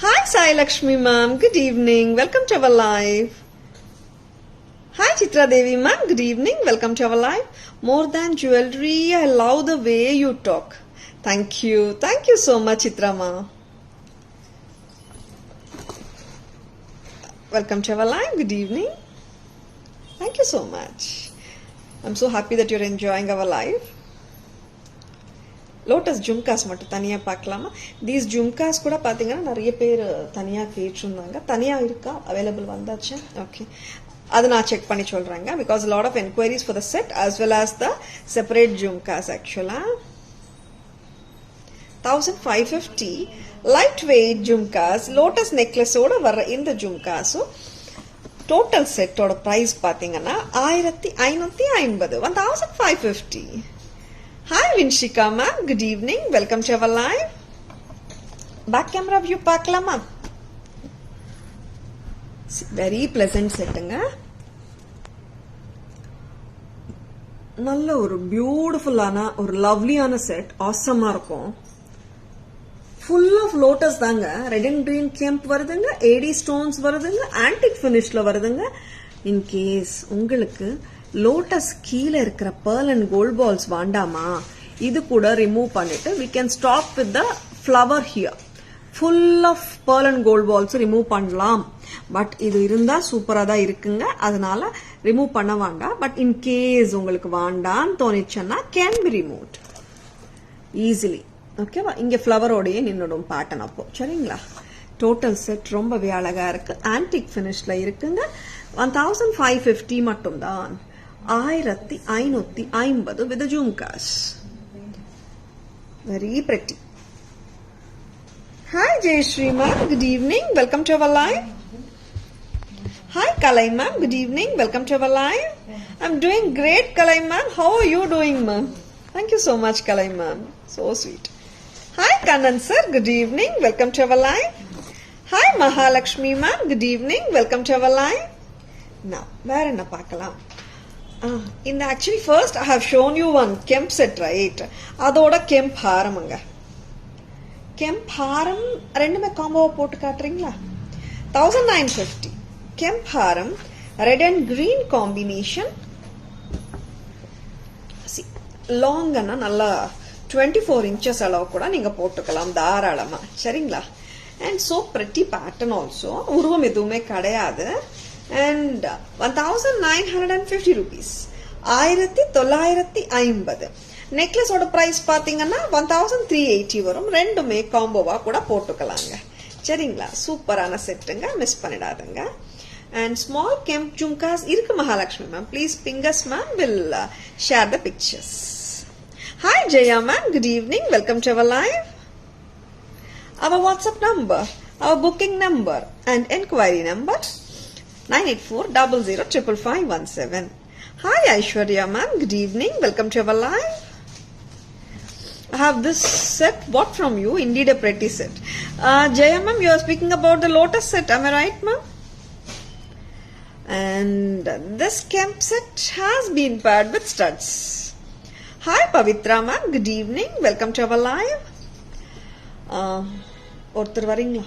Hi Sai Lakshmi ma'am, good evening, welcome to our live. Hi Chitra Devi ma'am, good evening, welcome to our live. More than jewelry, I love the way you talk. Thank you so much Chitra ma'am. Welcome to our live, good evening. Thank you so much. I'm so happy that you're enjoying our live. Lotus jhumkas மட்டும் தனியாக பார்க்கலாமா? These jhumkas கூட பார்த்தீங்கன்னா நிறைய பேர் தனியாக கேட்டிருந்தாங்க. தனியாக இருக்கா, அவைலபிள் வந்தாச்சு? ஓகே, அது நான் செக் பண்ணி சொல்கிறேங்க. Because lot of enquiries for the set as well as the separate jhumkas. ஆக்சுவலாக 1550 லைட் வெயிட் ஜும்காஸ் லோட்டஸ் நெக்லஸோட வர்ற இந்த ஜும்காஸும் டோட்டல் செட்டோட ப்ரைஸ் பார்த்தீங்கன்னா 1550, 1550. Hi Vinshika ma'am, good evening, welcome to our live. Back camera view பார்க்கலாமா? Very pleasant setting. நல்ல ஒரு பியூட்டிஃபுல்லான ஒரு லவ்லியான செட், ஆசமா இருக்கும். ஃபுல் ஆஃப் லோட்டஸ் தாங்க. ரெட் அண்ட் கிரீன் கெம்ப் வருதுங்க, ஏடி ஸ்டோன்ஸ் வருதுங்க, ஆன்டிக் ஃபினிஷ்ல வருதுங்க. இன் கேஸ் உங்களுக்கு லோட்டஸ் கீழே இருக்கிற பேர்ல் அண்ட் கோல்ட் பால்ஸ் வேண்டாமா, இது கூட ரிமூவ் பண்ணிட்டு we can stop with the flower here. full of pearl and gold balls remove பண்ணலாம். பட் இது இருந்தா சூப்பரா தான் இருக்குங்க, அதனால ரிமூவ் பண்ண வேண்டாம். பட் இன் கேஸ் உங்களுக்கு வேண்டான்னு தோணிச்சுன்னா can be removed easily. ஓகேவா? இங்க ஃபிளவரோடயே நின்னுடும் பேட்டர்ன். அப்போ சரிங்களா? டோட்டல் செட் ரொம்பவே அழகா இருக்கு, ஆன்டிக் ஃபினிஷ்ல இருக்குங்க. 1550 மட்டும்தான். 1550 with the jhumkas. Very pretty. Hi Jayashree ma'am, good evening, welcome to our live. Hi Kalai ma'am, good evening, welcome to our live. I'm doing great Kalai ma'am, how are you doing ma'am? Thank you so much Kalai ma'am, so sweet. Hi Kannan sir, good evening, welcome to our live. Hi Mahalakshmi ma'am, good evening, welcome to our live. Now வேற என்ன பார்க்கலாம்? இந்த actually first I have shown you one kemp set, right? அதோட கெம்ப் ஹாரமுங்க. கெம்ப் ஹாரம் ரெண்டுமே காம்போவா போட்டு காட்டுறீங்களா? 1950 கெம்ப் ஹாரம் red and green combination. லாங்கன்னா நல்லா 24 inches அளவு கூட நீங்க போட்டுக்கலாம் தாராளமா, சரிங்களா? And so pretty pattern also. உருவம் எதுவுமே கிடையாது. And 1950 rupees, 1950. நெக்லஸோட பிரைஸ் பாத்தீங்கன்னா 1380 வரும். ரெண்டுமே காம்போவா கூட போட்டுக்கலாங்க, சரிங்களா? சூப்பரான செட்டுங்க, மிஸ் பண்ணிடாதுங்க. And small kemp jhumkas இருக்கு மகாலட்சுமி மேம். ப்ளீஸ் பிங்கஸ் ma'am will share the pictures. Hi Jaya ma'am, good evening, welcome to our live. Our WhatsApp number, our booking number and enquiry number 9840055517. Hi Aishwarya ma'am, good evening, welcome to our live. I have this set bought from you, indeed a pretty set. Jaya ma'am, you are speaking about the lotus set, am I right ma'am? And this kemp set has been paired with studs. Hi Pavitra ma'am, good evening, welcome to our live. ஒருத்தர் வரீங்களா?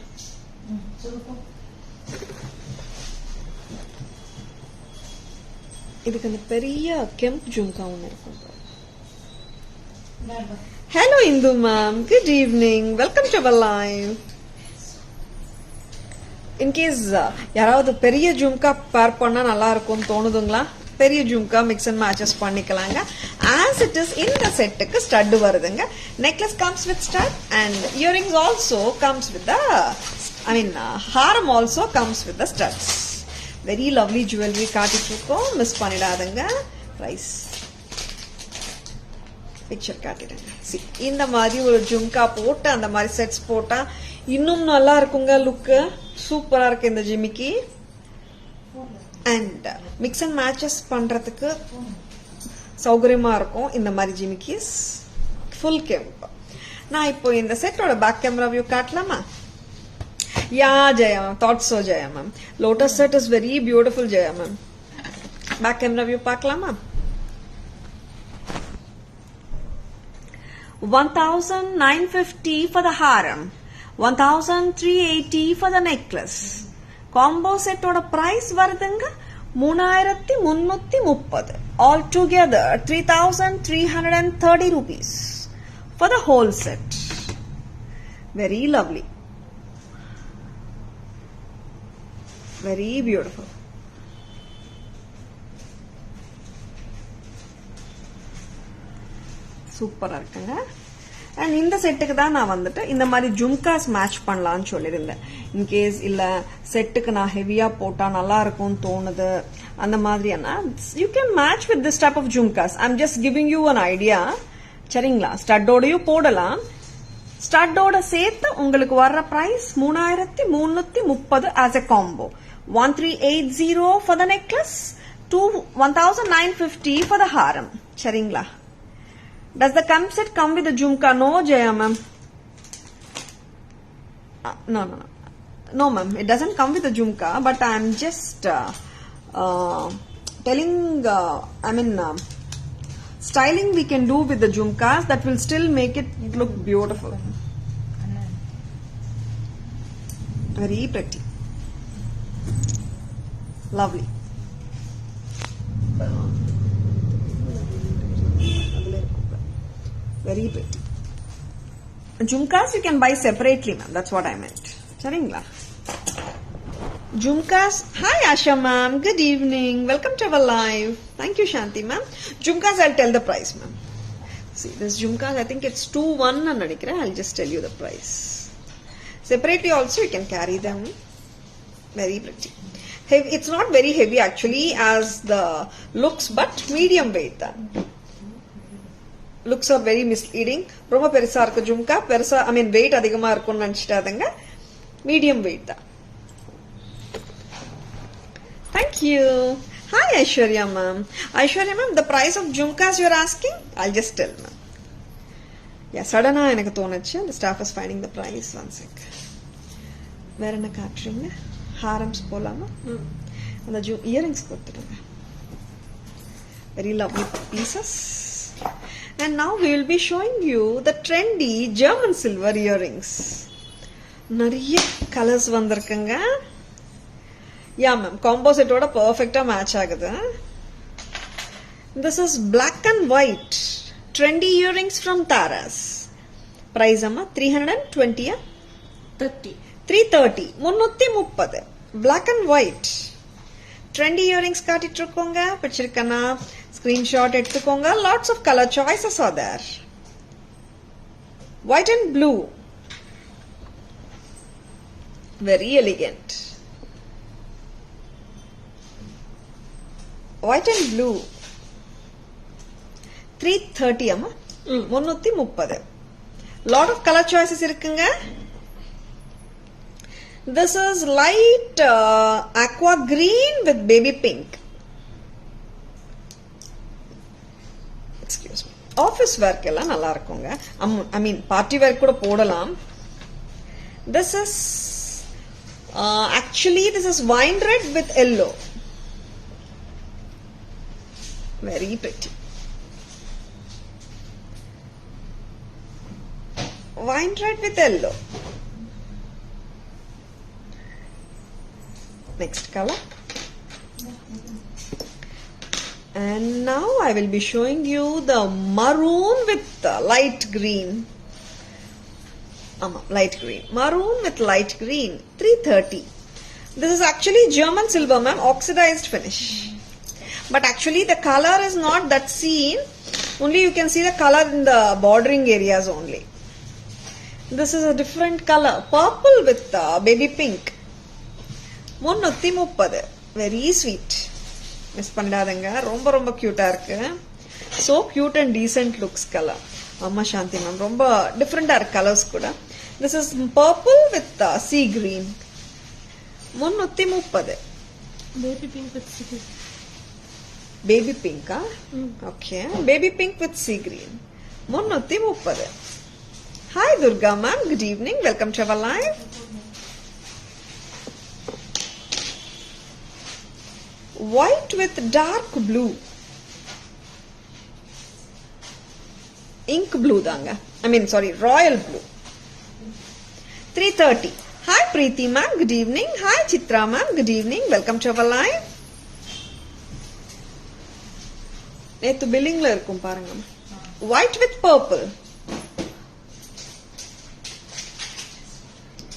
இதுக்கு அந்த பெரிய கெம்ப் ஜும்கா ஒன்று இருக்கும். Hello Indu ma'am, good evening, welcome to our live. In case யாராவது பெரிய jhumka pair பண்ணா நல்லா இருக்கும்னு தோணுதுங்களா? பெரிய ஜும்கா மிக்ஸ் அண்ட் மேட்சஸ் பண்ணிக்கலாங்க. as it is இந்த செட்டுக்கு ஸ்டட் வருதுங்க. necklace comes with stud and earrings also comes with the haram also comes with the studs. very lovely jewelry காட்டிட்டு இருக்கோம், மிஸ் பண்ணிடாதீங்க. price பிக்சர் காட்டிடுங்க. இந்த மாதிரி ஒரு ஜும்கா போட்டு அந்த மாதிரி செட்ஸ் போட்டா இன்னும் நல்லா இருக்குங்க. லுக்கு சூப்பரா இருக்கு இந்த ஜிமிக்கி. அண்ட் மிக்ஸ் அண்ட் மேட்சஸ் பண்றதுக்கு சௌகரியமா இருக்கும் இந்த மாதிரி ஜிமிக்கிஸ். Full camp. நான் இப்போ இந்த செட்டோட பேக் கேமரா வியூ காட்டலாமா? Yeah Jaya ma'am, thought so Jaya ma'am. Lotus set is very beautiful Jaya ma'am. Back camera view பார்க்கலாமா? 1950 for the harem, 1380 for the necklace. Combo set oda price varudunga 3330. All together 3330 rupees for the whole set. Very lovely. Very beautiful. சூப்பரா இருக்குங்க. And இந்த செட்டுக்கு தான் நான் வந்துட்டு இந்த மாதிரி ஜும்காஸ் மேட்ச் பண்ணலாம்னு சொல்லியிருந்தேன். இன்கேஸ் இல்ல செட்டுக்கு நான் ஹெவியா போட்டா நல்லா இருக்கும்னு தோணுது அந்த மாதிரியான you can match with this type of jhumkas. I am just giving you an idea. சரிங்களா? ஸ்டட்டோடையும் போடலாம். ஸ்டட்டோட சேர்த்து உங்களுக்கு வர்ற price 3330 as a combo. 1380 for the necklace, 1950 for the harem. சரிங்களா? Does the set come with a jhumka? No, Jaya ma'am. No ma'am, it doesn't come with a jhumka, but I'm just telling, styling we can do with the jhumkas that will still make it look beautiful. Very pretty. Lovely. Very pretty. Jhumkas you can buy separately, ma'am. That's what I meant. Saringla. Jhumkas. Hi, Asha ma'am. Good evening. Welcome to our live. Thank you, Shanti ma'am. Jhumkas, I'll tell the price, ma'am. See, this Jhumkas, I think it's 2,100. I'll just tell you the price. Separately also, you can carry them. Very pretty. It's not very heavy actually as the looks, but medium weight. Looks are very misleading. ரொம்ப பெருசா இருக்கு ஜும்கா. பெருசா weight அதிகமா இருக்கும்னு நினைச்சிட்டாதீங்க. Medium weight தான். Thank you. Hi Aishwarya ma'am. Aishwarya ma'am, the price of jhumkas you are asking? I'll just tell ma'am. Yeah, suddenly எனக்கு தோணுச்சு. The staff is finding the price. One sec. வேற என்ன காட்டுறீங்க? ஹாரம்ஸ் போலாமா? அந்த earrings கொடுத்துடுங்க. Very lovely pieces. And now we will be showing you the trendy German silver earrings. நிறைய colours வந்திருக்குங்க. யா மேம், காம்போ செட்டோட பெர்ஃபெக்ட்டா மேட்ச் ஆகுது. This is black and white trendy earrings from Taras. Price amma 320 30 330 330. Black and white trendy earrings காட்டிட்டு இருக்கோங்க. பிடிச்சிருக்கனா screenshot எடுத்துக்கோங்க. Lots of color choices are there. White and blue. Very elegant. White and blue. 330 amma. 330. Lot of color choices இருக்குங்க. This is light aqua green with baby pink. Excuse me. Office wear kella nalla irukunga. Party wear kuda podalaam. This is actually this is wine red with yellow. Very pretty. Wine red with yellow. Next color. And now I will be showing you the maroon with light green. Light green. Maroon with light green. 330. This is actually German silver, ma'am. Oxidized finish. But actually the color is not that seen. Only you can see the color in the bordering areas only. This is a different color. Purple with baby pink. 330. Very sweet. Miss பண்ணிடாதங்க. ரொம்ப ரொம்ப கியூட்டா இருக்கு. So cute and decent looks color. Amma Shanti ma'am. ரொம்ப different colors கூட. This is purple with sea green. 330. Baby pink with sea green. Baby pink, Okay. Baby pink with sea green. 330. Hi Durga ma'am. Good evening. Welcome to our live. White with dark blue. Ink blue danga. Royal blue. 330. Hi Preeti ma'am. Good evening. Hi Chitra ma'am. Good evening. Welcome to our live. நேத்து பில்லிங்ல இருக்கும் பாருங்க. White with purple.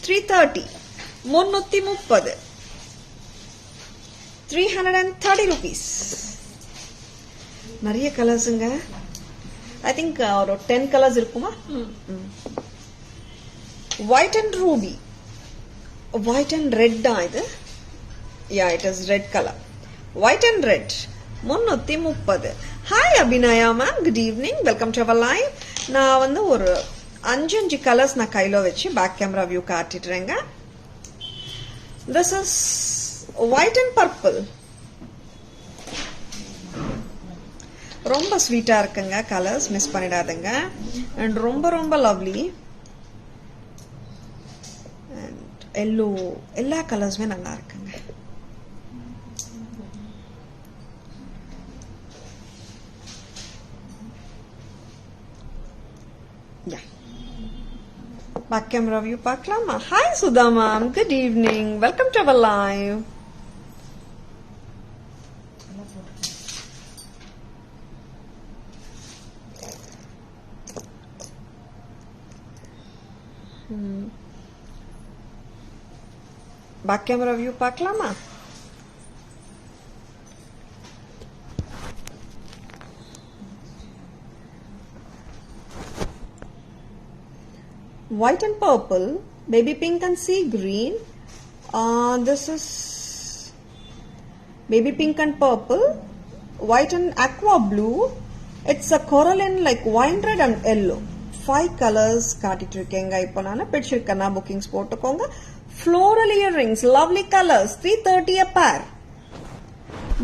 330. 330. 330 rupees. நிறைய கலர்ஸ்ங்க. I think ஒரு 10 colours இருக்குமா? White and ruby. White and red தான் இது. Yeah, it is red color. White and red. 330. Hi Abhinaya ma'am. Good evening. Welcome to our live. நான் வந்து ஒரு 5 கலர்ஸ் நான் கையில வச்சு பேக் கேமரா வியூ காட்டிடுறேங்க. This is white and purple. ரொம்ப ஸ்வீட்டா இருக்குங்க கலர்ஸ், மிஸ் பண்ணிடாதீங்க. அண்ட் ரொம்ப ரொம்ப லவ்லி. அண்ட் எல்லோ, எல்லா கலர்ஸுமே நல்லா இருக்குங்க. Back camera view பார்க்கலாமா? Hi Sudha ma'am. Good evening. Welcome to our live. Back camera view பார்க்கலாமா? White and purple, baby pink and sea green. This is baby pink and purple, white and aqua blue. It's a coralline like wine red and yellow. 5 colors காட்டிட்டு இருக்கேங்க. இப்போ நான் பிடிச்சிருக்கேன்னா bookings போட்டுக்கோங்க. Floral earrings, lovely colors, 330 a pair.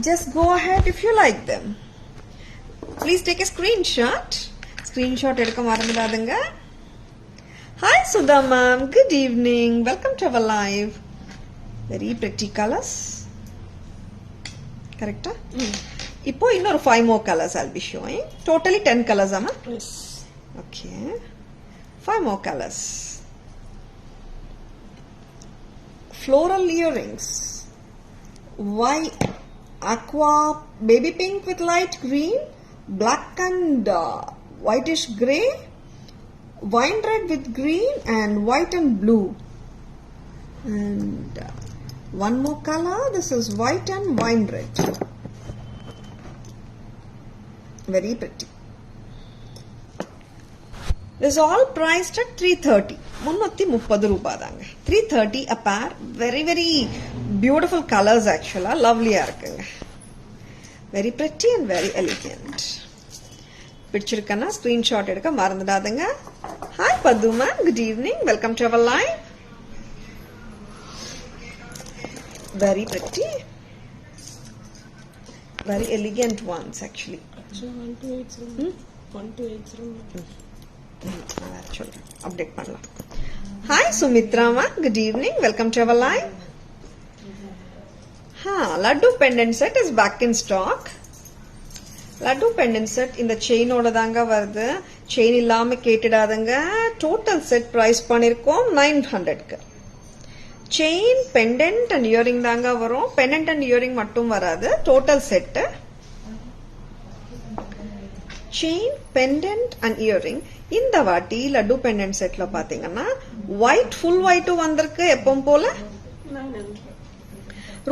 Just go ahead if you like them. Please take a screenshot. Screenshot எடுக்க மறந்துடாதீங்க. Hi Sudha ma'am. Good evening. Welcome to our live. Very pretty colors. Correct? இப்போ இன்னொரு 5 more colors I'll be showing. Totally 10 colors amma? Yes. Okay. 5 more colors. Floral earrings. White, aqua, baby pink with light green, black and whitish grey, wine red with green, and white and blue. And one more color. This is white and wine red. Very pretty. This is all priced at 330. 330 ரூபாய் தாங்க. 330 a pair. Very very beautiful colors actually. Lovely இருக்குங்க. Very pretty and very elegant. பிடிச்சிருக்கனா screenshot எடுக்க மறந்துடாதீங்க. Hi Padhu ma'am. Good evening. Welcome to our live. Very pretty. Very elegant ones actually. 1280. Update பண்ணலாம். Hi Sumitra ma'am. Good evening. Welcome to our live. Laddu pendant set is back in stock. Laddu pendant set இந்த செயினோட தாங்க வருது. Chain இல்லாம கேட்டுடாதங்க. Total set price பண்ணிருக்கோம் 900க்கு. Chain pendant and earring தாங்க வரும். Pendant and earring மட்டும் வராது. Total set chain pendant and earring. இந்த வாட்டி லட்டு பெண்டன்ட் செட்ல பாத்தீங்கன்னா ஒயிட் ஃபுல் ஒயிட்டும் வந்திருக்கு எப்பவும் போல. 900.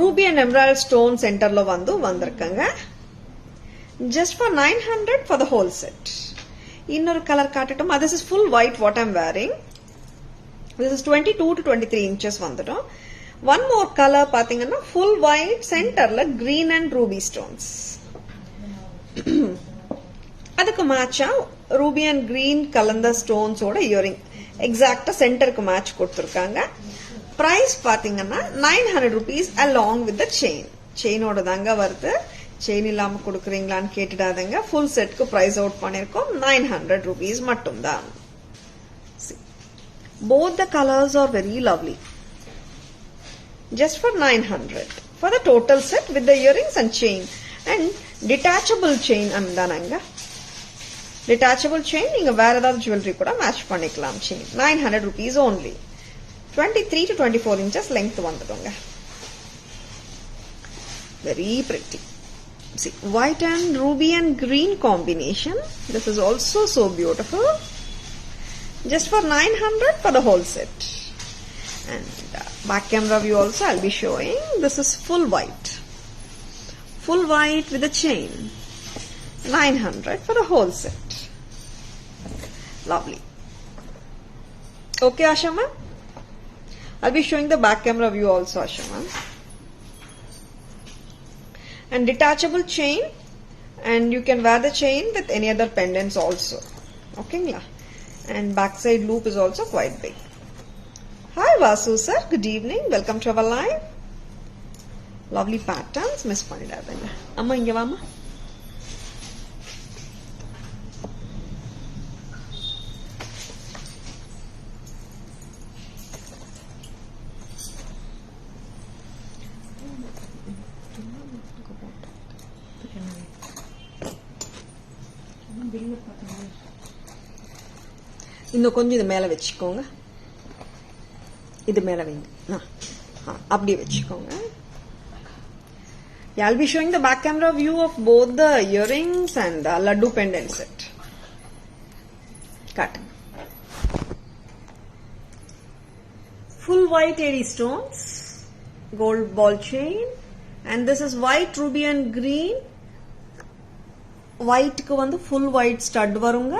ரூபி அண்ட் எம்ராய்டல் ஸ்டோன் சென்டர்ல வந்திருக்காங்க. just for 900 for the whole set. Innoru color kaatatum. This is full white what I'm wearing. This is 22 to 23 inches vandadum. One more color pathina full white center la green and ruby stones. Adukku match ruby and green kalanda stones oda earring exact center ku match koduthirukanga. Price pathina 900 rupees along with the chain. Chain oda danga varudhu. Chain இல்லாம கொடுக்குறீங்களான்னு கேட்டுடாதங்க. Full set க்கு price out பண்ணிருக்கோம் 900 rupees மட்டும்தான். Both the colors are very lovely. Just for 900 for the total set with the earrings and chain and detachable chain அந்தானங்க. Detachable chain நீங்க வேற ஏதாவது jewelry கூட match பண்ணிக்கலாம். chain 900 rupees only. 23 to 24 inches length வந்துடுங்க. Very pretty. See, white and ruby and green combination. This is also so beautiful. Just for 900 for the whole set. And back camera view also I'll be showing. This is full white. Full white with a chain. 900 for the whole set. Lovely. Okay, Asha ma'am? I'll be showing the back camera view also, Asha ma'am. And detachable chain, and you can wear the chain with any other pendants also. Okay, yeah. And backside loop is also quite big. Hi Vasu sir, good evening. Welcome to our live. Lovely patterns. Miss pannidadanga. Amma inga vaama. இன்னும் கொஞ்சம் இது மேல வெச்சுக்கோங்க. இது மேல வைங்க. அப்படியே வெச்சுக்கோங்க. I'll be showing the back camera view of both the earrings and the laddu pendant set. Cut. Full white airy stones, gold ball chain, and this is white, ruby and green. White க்கு வந்து full white stud வருங்க.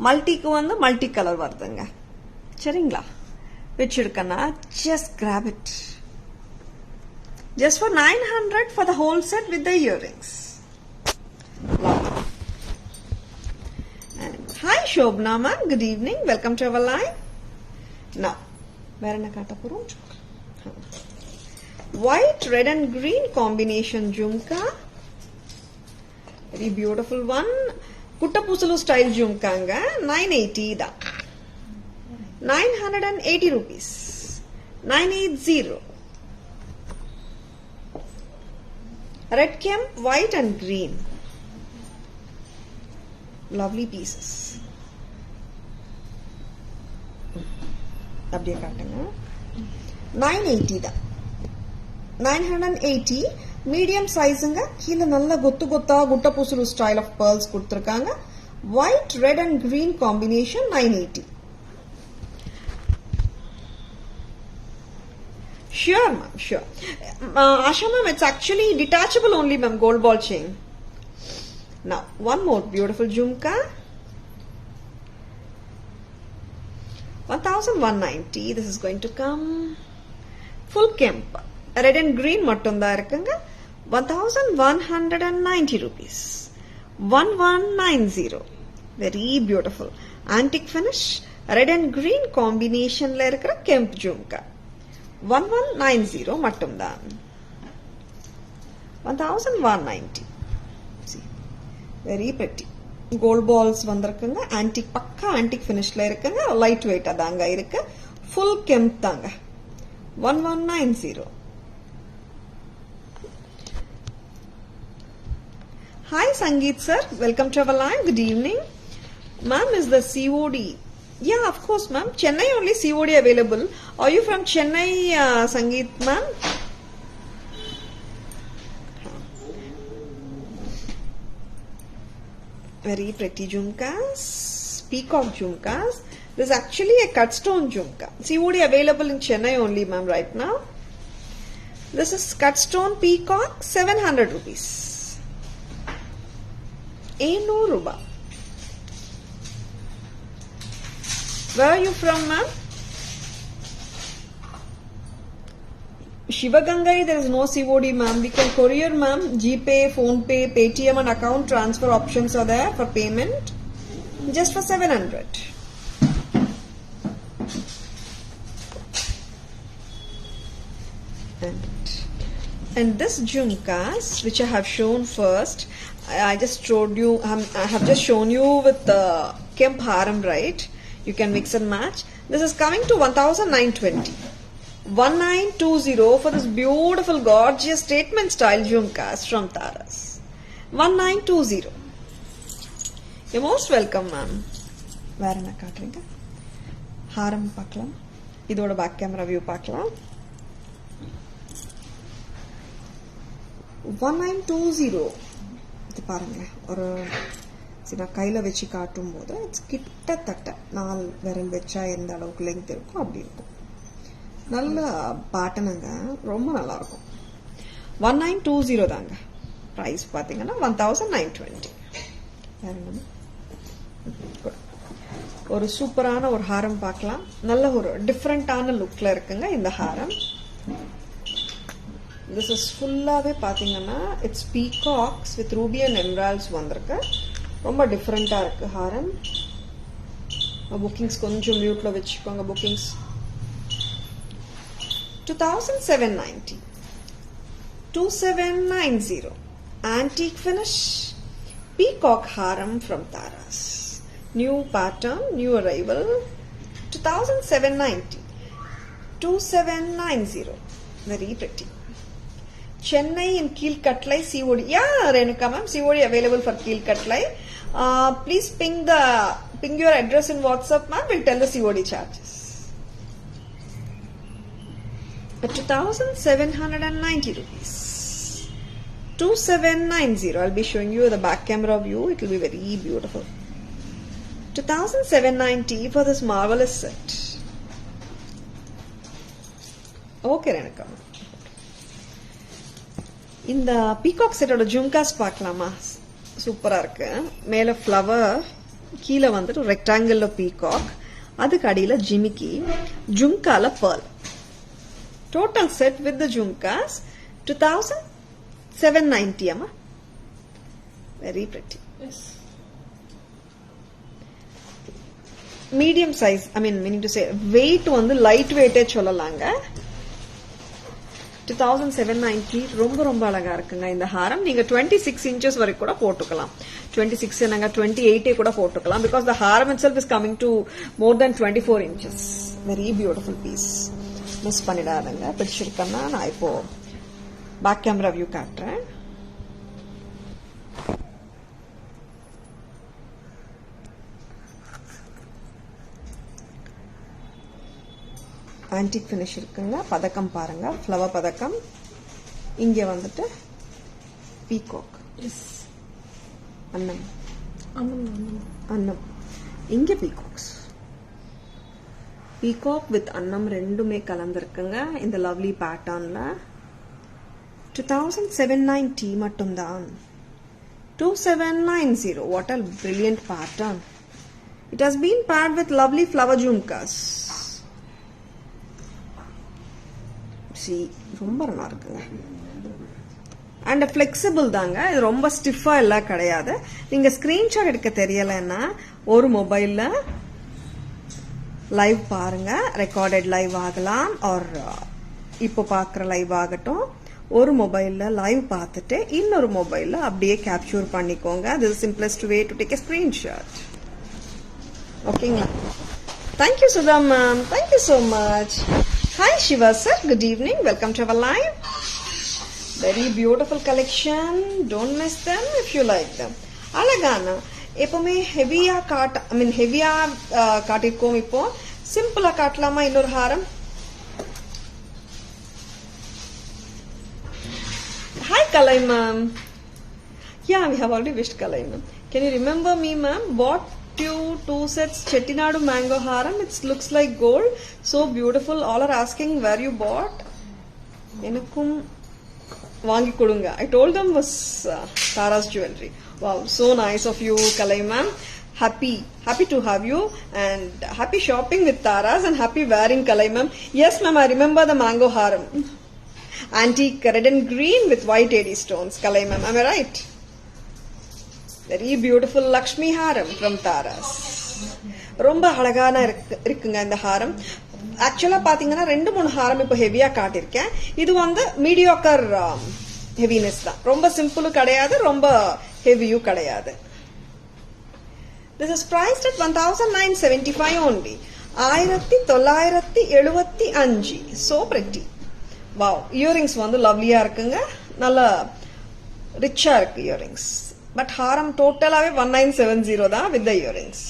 மல்டிக்கு வந்து multi colour வருதுங்க. சரிங்களா? வெச்சிருக்கனா just grab it. Just for 900 for the whole set with the earrings. Lovely. And hi Shobna ma'am, good evening. Welcome to our live. Now, வேற என்ன காட்ட போறோம்? White, red and green combination jhumka. Very beautiful one. Kuttapusalu style jhumkanga 980 da. 980 rupees. 980. Red kemp, white and green. Lovely pieces. அப்படியே காட்டுங்க. 980 da. 980 medium சைஸுங்க. கீழ நல்ல கொத்து கொத்தா குட்டபூசலு ஸ்டைல் ஆஃப் pearls கொடுத்திருக்காங்க. White, red and green combination 980. Sure ma'am, sure. Asha ma'am, it's actually detachable only ma'am, gold ball chain. Now, one more beautiful jhumka. 1190. This is going to come full kemp. Red and green மட்டும் தான் இருக்குங்க. 1190 rupees. 1190. Very beautiful. Antique finish. Red and green combinationல இருக்கிற kemp jhumka. 1190 மட்டும் தான். 1190. See. Very pretty. Gold balls வந்திருக்குங்க. Antique பக்கா antique finishல இருக்குங்க. Light weight தாங்க இருக்கு. Full kemp தாங்க. 1190. Hi Sangeet sir, welcome to our live. Good evening. Ma'am, is the COD? Yeah, of course ma'am. Chennai only COD available. Are you from Chennai, Sangeet ma'am? Very pretty jhumkas, peacock jhumkas. This is actually a cut stone jhumka. COD available in Chennai only ma'am right now. This is cut stone peacock, 700 rupees. 700 ரூபாய். Where are you from, ma'am? Shivagangai, there is no COD, ma'am. We can courier, ma'am. GPay, PhonePe, Paytm and account transfer options are there for payment. Just for 700. And this jhumkas, which I have shown first, I just showed you. I have just shown you with the Kemp Haram, right? You can mix and match. This is coming to 1920. 1920 for this beautiful, gorgeous statement style jhumkas from Taras. 1920. You're most welcome, ma'am. Where am I cutting? Haram paklam. Idoda back camera view paklam. 1920. இது பாருங்களேன், ஒரு சில கையில் வச்சு காட்டும் போது கிட்டத்தட்ட 4 விரல் வச்சா எந்த அளவுக்கு லெங்க் இருக்கும் அப்படி இருக்கும். நல்ல பாட்டனுங்க, ரொம்ப நல்லா இருக்கும். 1920 தாங்க. ப்ரைஸ் பார்த்தீங்கன்னா 1920. ஒரு சூப்பரான ஒரு ஹாரம் பார்க்கலாம். நல்ல ஒரு டிஃப்ரெண்டான லுக்ல இருக்குங்க இந்த ஹாரம். This is full-ஆவே பாத்தீங்கன்னா it's peacocks with ruby and emeralds வந்திருக்கு. ரொம்ப டிஃபரெண்டா இருக்கு ஹாரம். புக்கிங்ஸ் கொஞ்சம் மியூட்ல வச்சுக்கோங்க. Bookings 2790. 2790 antique finish peacock haram from Taras. New pattern, new arrival. 2790. 2790. Very pretty. Chennai in Keelkatlai COD. Yeah, Renuka ma'am, COD available for Keelkatlai. Please ping your address in WhatsApp, ma'am. We'll tell the COD charges. At 2790 rupees. 2790. I'll be showing you the back camera view. It will be very beautiful. 2790 for this marvelous set. Okay, Renuka ma'am. இந்த peacock செட்டோட ஜும்காஸ் பார்க்கலாமா? சூப்பரா இருக்கு. மேல flower, கீழே வந்துட்டு rectangle peacock, அதுக்கு அடியில ஜிமிக்கி, ஜும்கால pearl. Total set with the jhumkas 2790 அம்மா. Very pretty. Medium size, meaning to say weight வந்து லைட் வெயிட்டே சொல்லலாங்க. 2790 ரொம்ப ரொம்ப அழகா இருக்குங்க இந்த ஹாரம். நீங்க 26 inches வரைக்கும் கூட போட்டுக்கலாம். 26 என்னங்க 28 கூட போட்டுக்கலாம். Because the haram itself is coming to more than 24 inches. Very beautiful piece. Miss பண்ணிடாதங்க. பிடிச்சிருக்கேன்னா நான் இப்போ பேக் கேமரா வியூ காட்டுறேன். ஆன்டிக் ஃபினிஷ் இருக்குங்க. பதக்கம் பாருங்க, ஃப்ளவர் பதக்கம். இங்க வந்துட்டு பீகாக். அன்னம். இங்க பீகாக்ஸ். பீகாக் வித் அன்னம் ரெண்டுமே கலந்துருக்குங்க இந்த லவ்லி பேட்டர்ன்ல. 2790 மட்டும்தான். 2790. What a brilliant pattern. It has been paired with lovely flower jhumkas. ரொம்ப நல்லா இருக்குங்க. அண்ட் ஃபிளெக்சிபிள் தாங்க. இது ரொம்ப ஸ்டிஃபா எல்லாம் கிடையாது. நீங்க ஸ்கிரீன்ஷாட் எடுக்க தெரியலன்னா ஒரு மொபைல்ல லைவ் பாருங்க. ரெக்கார்டட் லைவ் ஆகலாம் ஆர் இப்போ பாக்குற லைவ் ஆகட்டும். ஒரு மொபைல்ல லைவ் பார்த்துட்டு இன்னொரு மொபைல்ல அப்படியே கேப்சர் பண்ணிக்கோங்க. this is simplest way to take a screenshot. ஓகேங்களா? Thank you Sudha ma'am. Thank you so much. Hi Shiva sir, good evening. Welcome to our live. Very beautiful collection. Don't miss them if you like them. அழகான எப்பவுமே ஹெவியா ஹெவியா காட்டிருக்கோம். இப்போ சிம்பிளா காட்டலாமா இன்னொரு ஹாரம்? Hi Kalai ma'am. Yeah, we have already wished Kalai ma'am. Can you remember me ma'am? Bought you 2 sets Chettinadu mango haram. It looks like gold. So beautiful. All are asking where you bought. Enakum வாங்கி கொடுங்க. I told them was Tara's jewelry. Wow, so nice of you, Kalai ma'am. Happy to have you and happy shopping with Tara's and happy wearing, Kalai ma'am. Yes ma'am, I remember the mango haram. Antique red and green with white AD stones, Kalai ma'am. Am I right? Very beautiful Lakshmi haram from Tara's. ரொம்ப அழகான இருக்குங்க இந்த ஹாரம். ஆக்சுவலா பாத்தீங்கன்னா 2-3 ஹாரம் இப்போ ஹெவியா காட்டிருக்கேன். இது வந்து மீடியோக்கர் ஹெவினஸ் தான். ரொம்ப சிம்பிளும் கிடையாது, ரொம்ப ஹெவியும் கிடையாது. This is priced at 1975 only. 1975. So pretty. Wow, earrings வந்து லவ்லியா இருக்குங்க. நல்ல ரிச்சா இருக்கு earrings. பட் ஹாரம் டோட்டலாவே 1970 தான் with the earrings.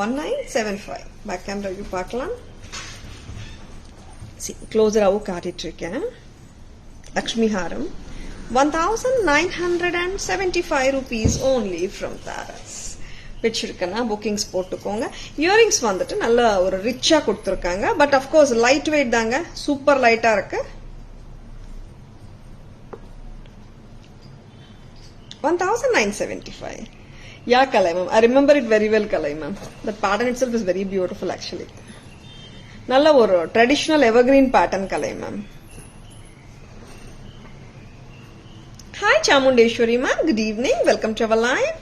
1975. Back camera view பார்க்கலாம். க்ளோஸராகவும் காட்டிட்டு இருக்கேன். லக்ஷ்மி ஹாரம் 1975 rupees only from Tara's. வச்சிருக்கேன்னா புக்கிங்ஸ் போட்டுக்கோங்க. இயரிங்ஸ் வந்துட்டு நல்ல ஒரு ரிச்சா கொடுத்துருக்காங்க. பட் அஃப்கோர்ஸ் லைட் வெயிட் தாங்க, சூப்பர் லைட்டா இருக்கு. 1975. Yeah, Kalai ma'am. I remember it very well, Kalai ma'am. The pattern itself is very beautiful actually. நல்ல ஒரு traditional evergreen pattern, Kalai ma'am. Hi Chamundeshwari ma'am, good evening. Welcome to our live.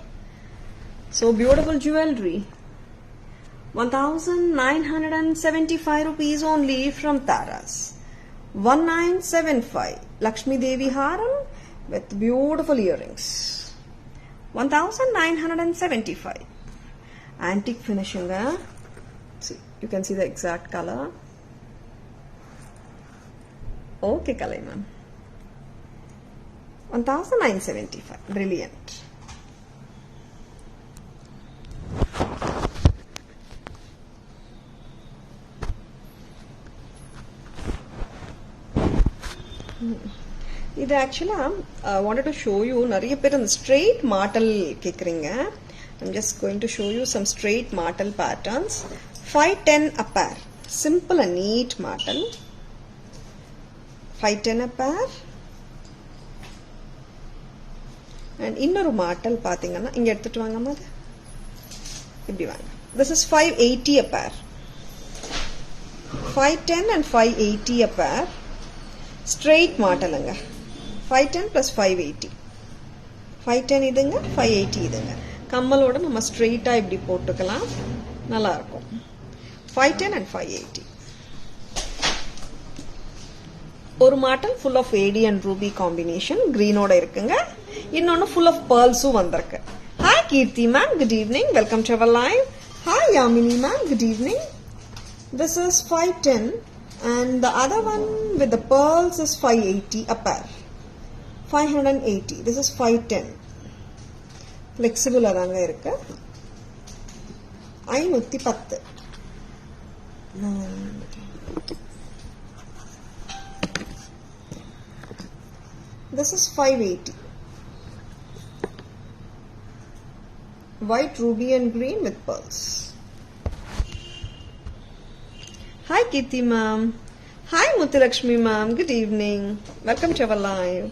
So beautiful jewelry. 1975 rupees only from Tara's. 1975. Lakshmi Devi Haram with beautiful earrings. 1975. Antique finishing. See, you can see the exact color. Okay, Kalai ma'am. 1975. Brilliant. இது ஆக்சுவலா wanted to show you நிறைய பேர் அந்த straight மாட்டல் கேக்குறீங்க. I'm just going to show you some straight martel patterns. 510 a pair. Simple and neat martel. 510 a pair. And இன்னொரு மாட்டல் பாத்தீங்கன்னா இங்க எடுத்துட்டு வாங்க மாதிரி இப்படி வாங்க. This is 580 a pair. 510 and 580 a pair. Straight மாட்டலுங்க. 510 plus 580. 510 இதுங்க, 580 இதுங்க. கம்மலோட நம்ம ஸ்ட்ரெயிட்டா இப்படி போட்டுக்கலாம், நல்லா இருக்கும். 510 and 580. ஒரு மாட்டல் full of AD and ruby combination கிரீனோட இருக்குங்க. இன்னொன்னு ஃபுல் ஆஃப் பேர்ல்ஸும் வந்திருக்கு. Hi Keerthi ma'am, good evening. Welcome to our live. Hi Yamini ma'am, good evening. This is 510 and the other one with the pearls is 580 a pair. 580. This is 510. Flexible adanga irukku. 510. This is 580. White, ruby and green with pearls. Hi Kirti ma'am. Hi Muthulakshmi ma'am. Good evening. Welcome to our live.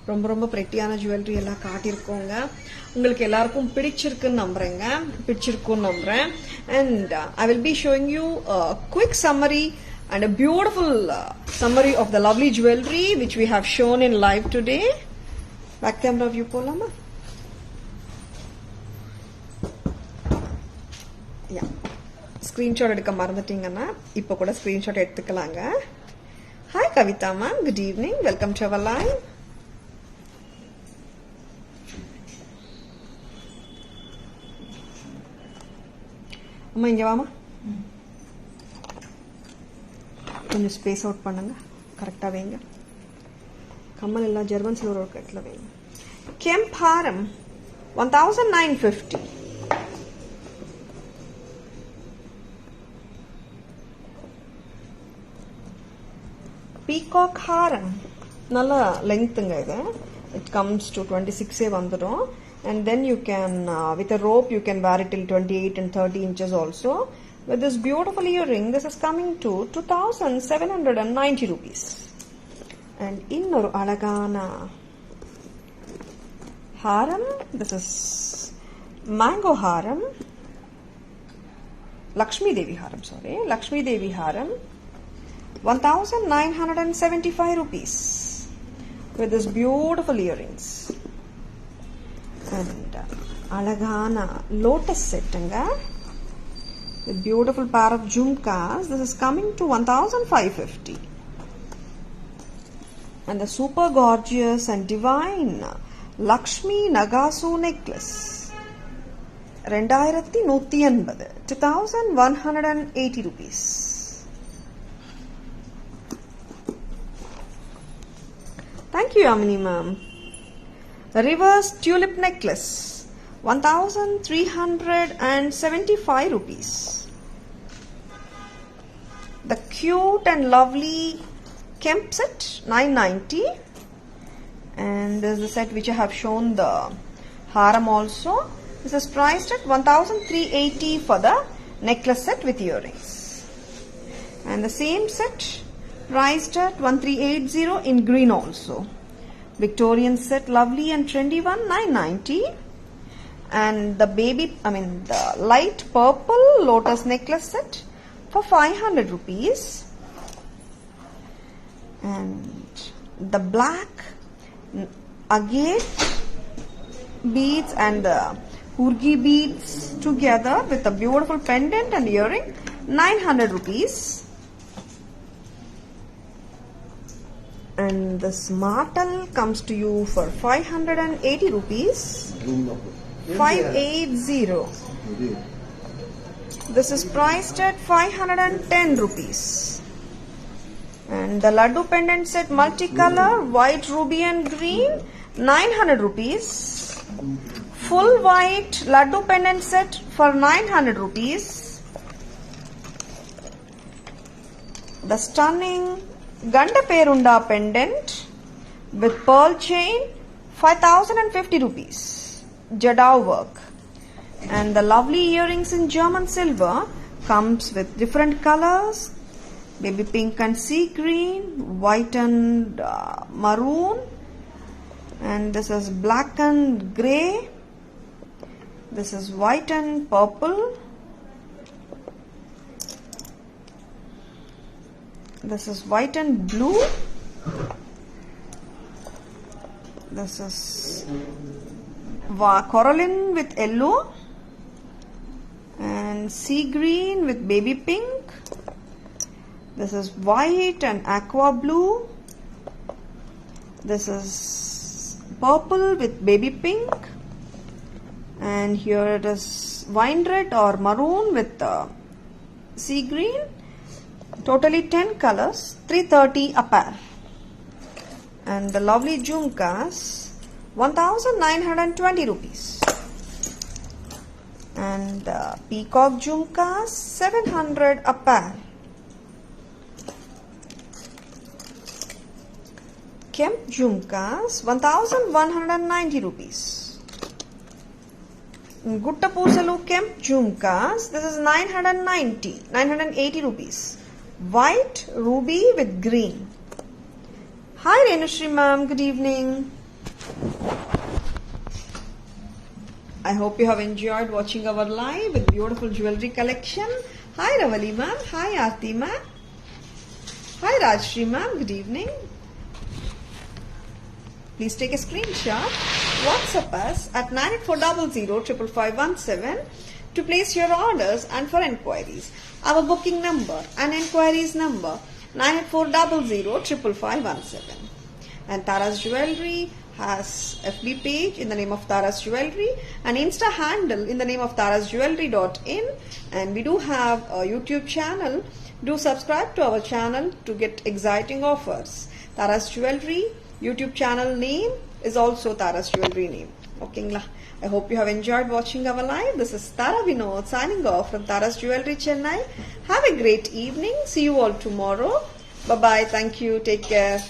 ரொம்ப ரொம்ப பிரெட்டியான jewellery எல்லாம் காட்டியிருக்கோங்க. உங்களுக்கு எல்லாருக்கும் பிடிச்சிருக்குன்னு நம்புறேன். And I will be showing you a quick summary and a beautiful summary of the lovely jewelry which we have shown in live today. Back camera view polama. Yeah. Screenshot எடுக்க மறந்துட்டீங்கன்னா இப்போ கூட screenshot எடுத்துக்கலாங்க. Hi Kavita ma'am, good evening. Welcome to our live. அம்மா இங்க வாமா. கொஞ்சம் space out பண்ணுங்க, கரெக்டா வைங்க. கம்மல் எல்லாம் ஜெர்மன் சில்வர் ஒரு கட்ல வைங்க. கெம்ப் ஹாரம் 1950. பீகாக் ஹாரம் நல்ல லெங்க்த்துங்க இது. It comes to 26 வந்துடும். And then you can with a rope you can wear it till 28 and 30 inches also. With this beautiful earring, this is coming to 2790 rupees. And இன்னொரு அழகான haram. This is mango haram. Lakshmi Devi haram, sorry. Lakshmi Devi haram. 1975 rupees. With this beautiful earrings. And alagana lotus set with beautiful pair of jhumkas. This is coming to 1550. And the super gorgeous and divine Lakshmi Nagasu necklace. 2180 rupees. Thank you, Yamini ma'am. Reverse tulip necklace, 1375 rupees. The cute and lovely Kemp set, 990. And this is the set which I have shown the haram also. This is priced at 1380 for the necklace set with earrings. And the same set priced at 1380 in green also. Victorian set, lovely and trendy one, 990. And the the light purple lotus necklace set for 500 rupees. And the black agate beads and the hurgi beads together with a beautiful pendant and earring, 900 rupees. And this martel comes to you for 580 rupees. 580. This is priced at 510 rupees. And the laddu pendant set multicolor, white, ruby and green, 900 rupees. Full white laddu pendant set for 900 rupees. The stunning Ganda Perunda pendant with pearl chain, 5050 rupees. Jadao work. And the lovely earrings in German silver comes with different colors, baby pink and sea green, white and maroon, and this is black and grey. This is white and purple. This is white and blue. This is coralline with yellow and sea green with baby pink. This is white and aqua blue. This is purple with baby pink. And here it is wine red or maroon with sea green. Totally 10 colors, 330 a pair. And the lovely jhumkas, 1920 rupees. And the peacock jhumkas, 700 a pair. Kemp jhumkas, 1190 rupees. Guttapusalu Kemp jhumkas, this is 980 rupees. White, ruby with green. Hi Renushri ma'am, good evening. I hope you have enjoyed watching our live with beautiful jewelry collection. Hi Ravali ma'am, hi Aarti ma'am. Hi Rajshri ma'am, good evening. Please take a screenshot, WhatsApp us at 9840055517 to place your orders and for enquiries. Our booking number and enquiries number 9840055517. And Tara's Jewelry has FB page in the name of Tara's Jewelry and Insta handle in the name of tarasjewelry.in, and we do have a YouTube channel. Do subscribe to our channel to get exciting offers. Tara's Jewelry YouTube channel name is also Tara's Jewelry name. Okay, I hope you have enjoyed watching our live. This is Tara Vinod signing off from Tara's Jewelry Chennai. Have a great evening. See you all tomorrow. Bye bye. Thank you. Take care.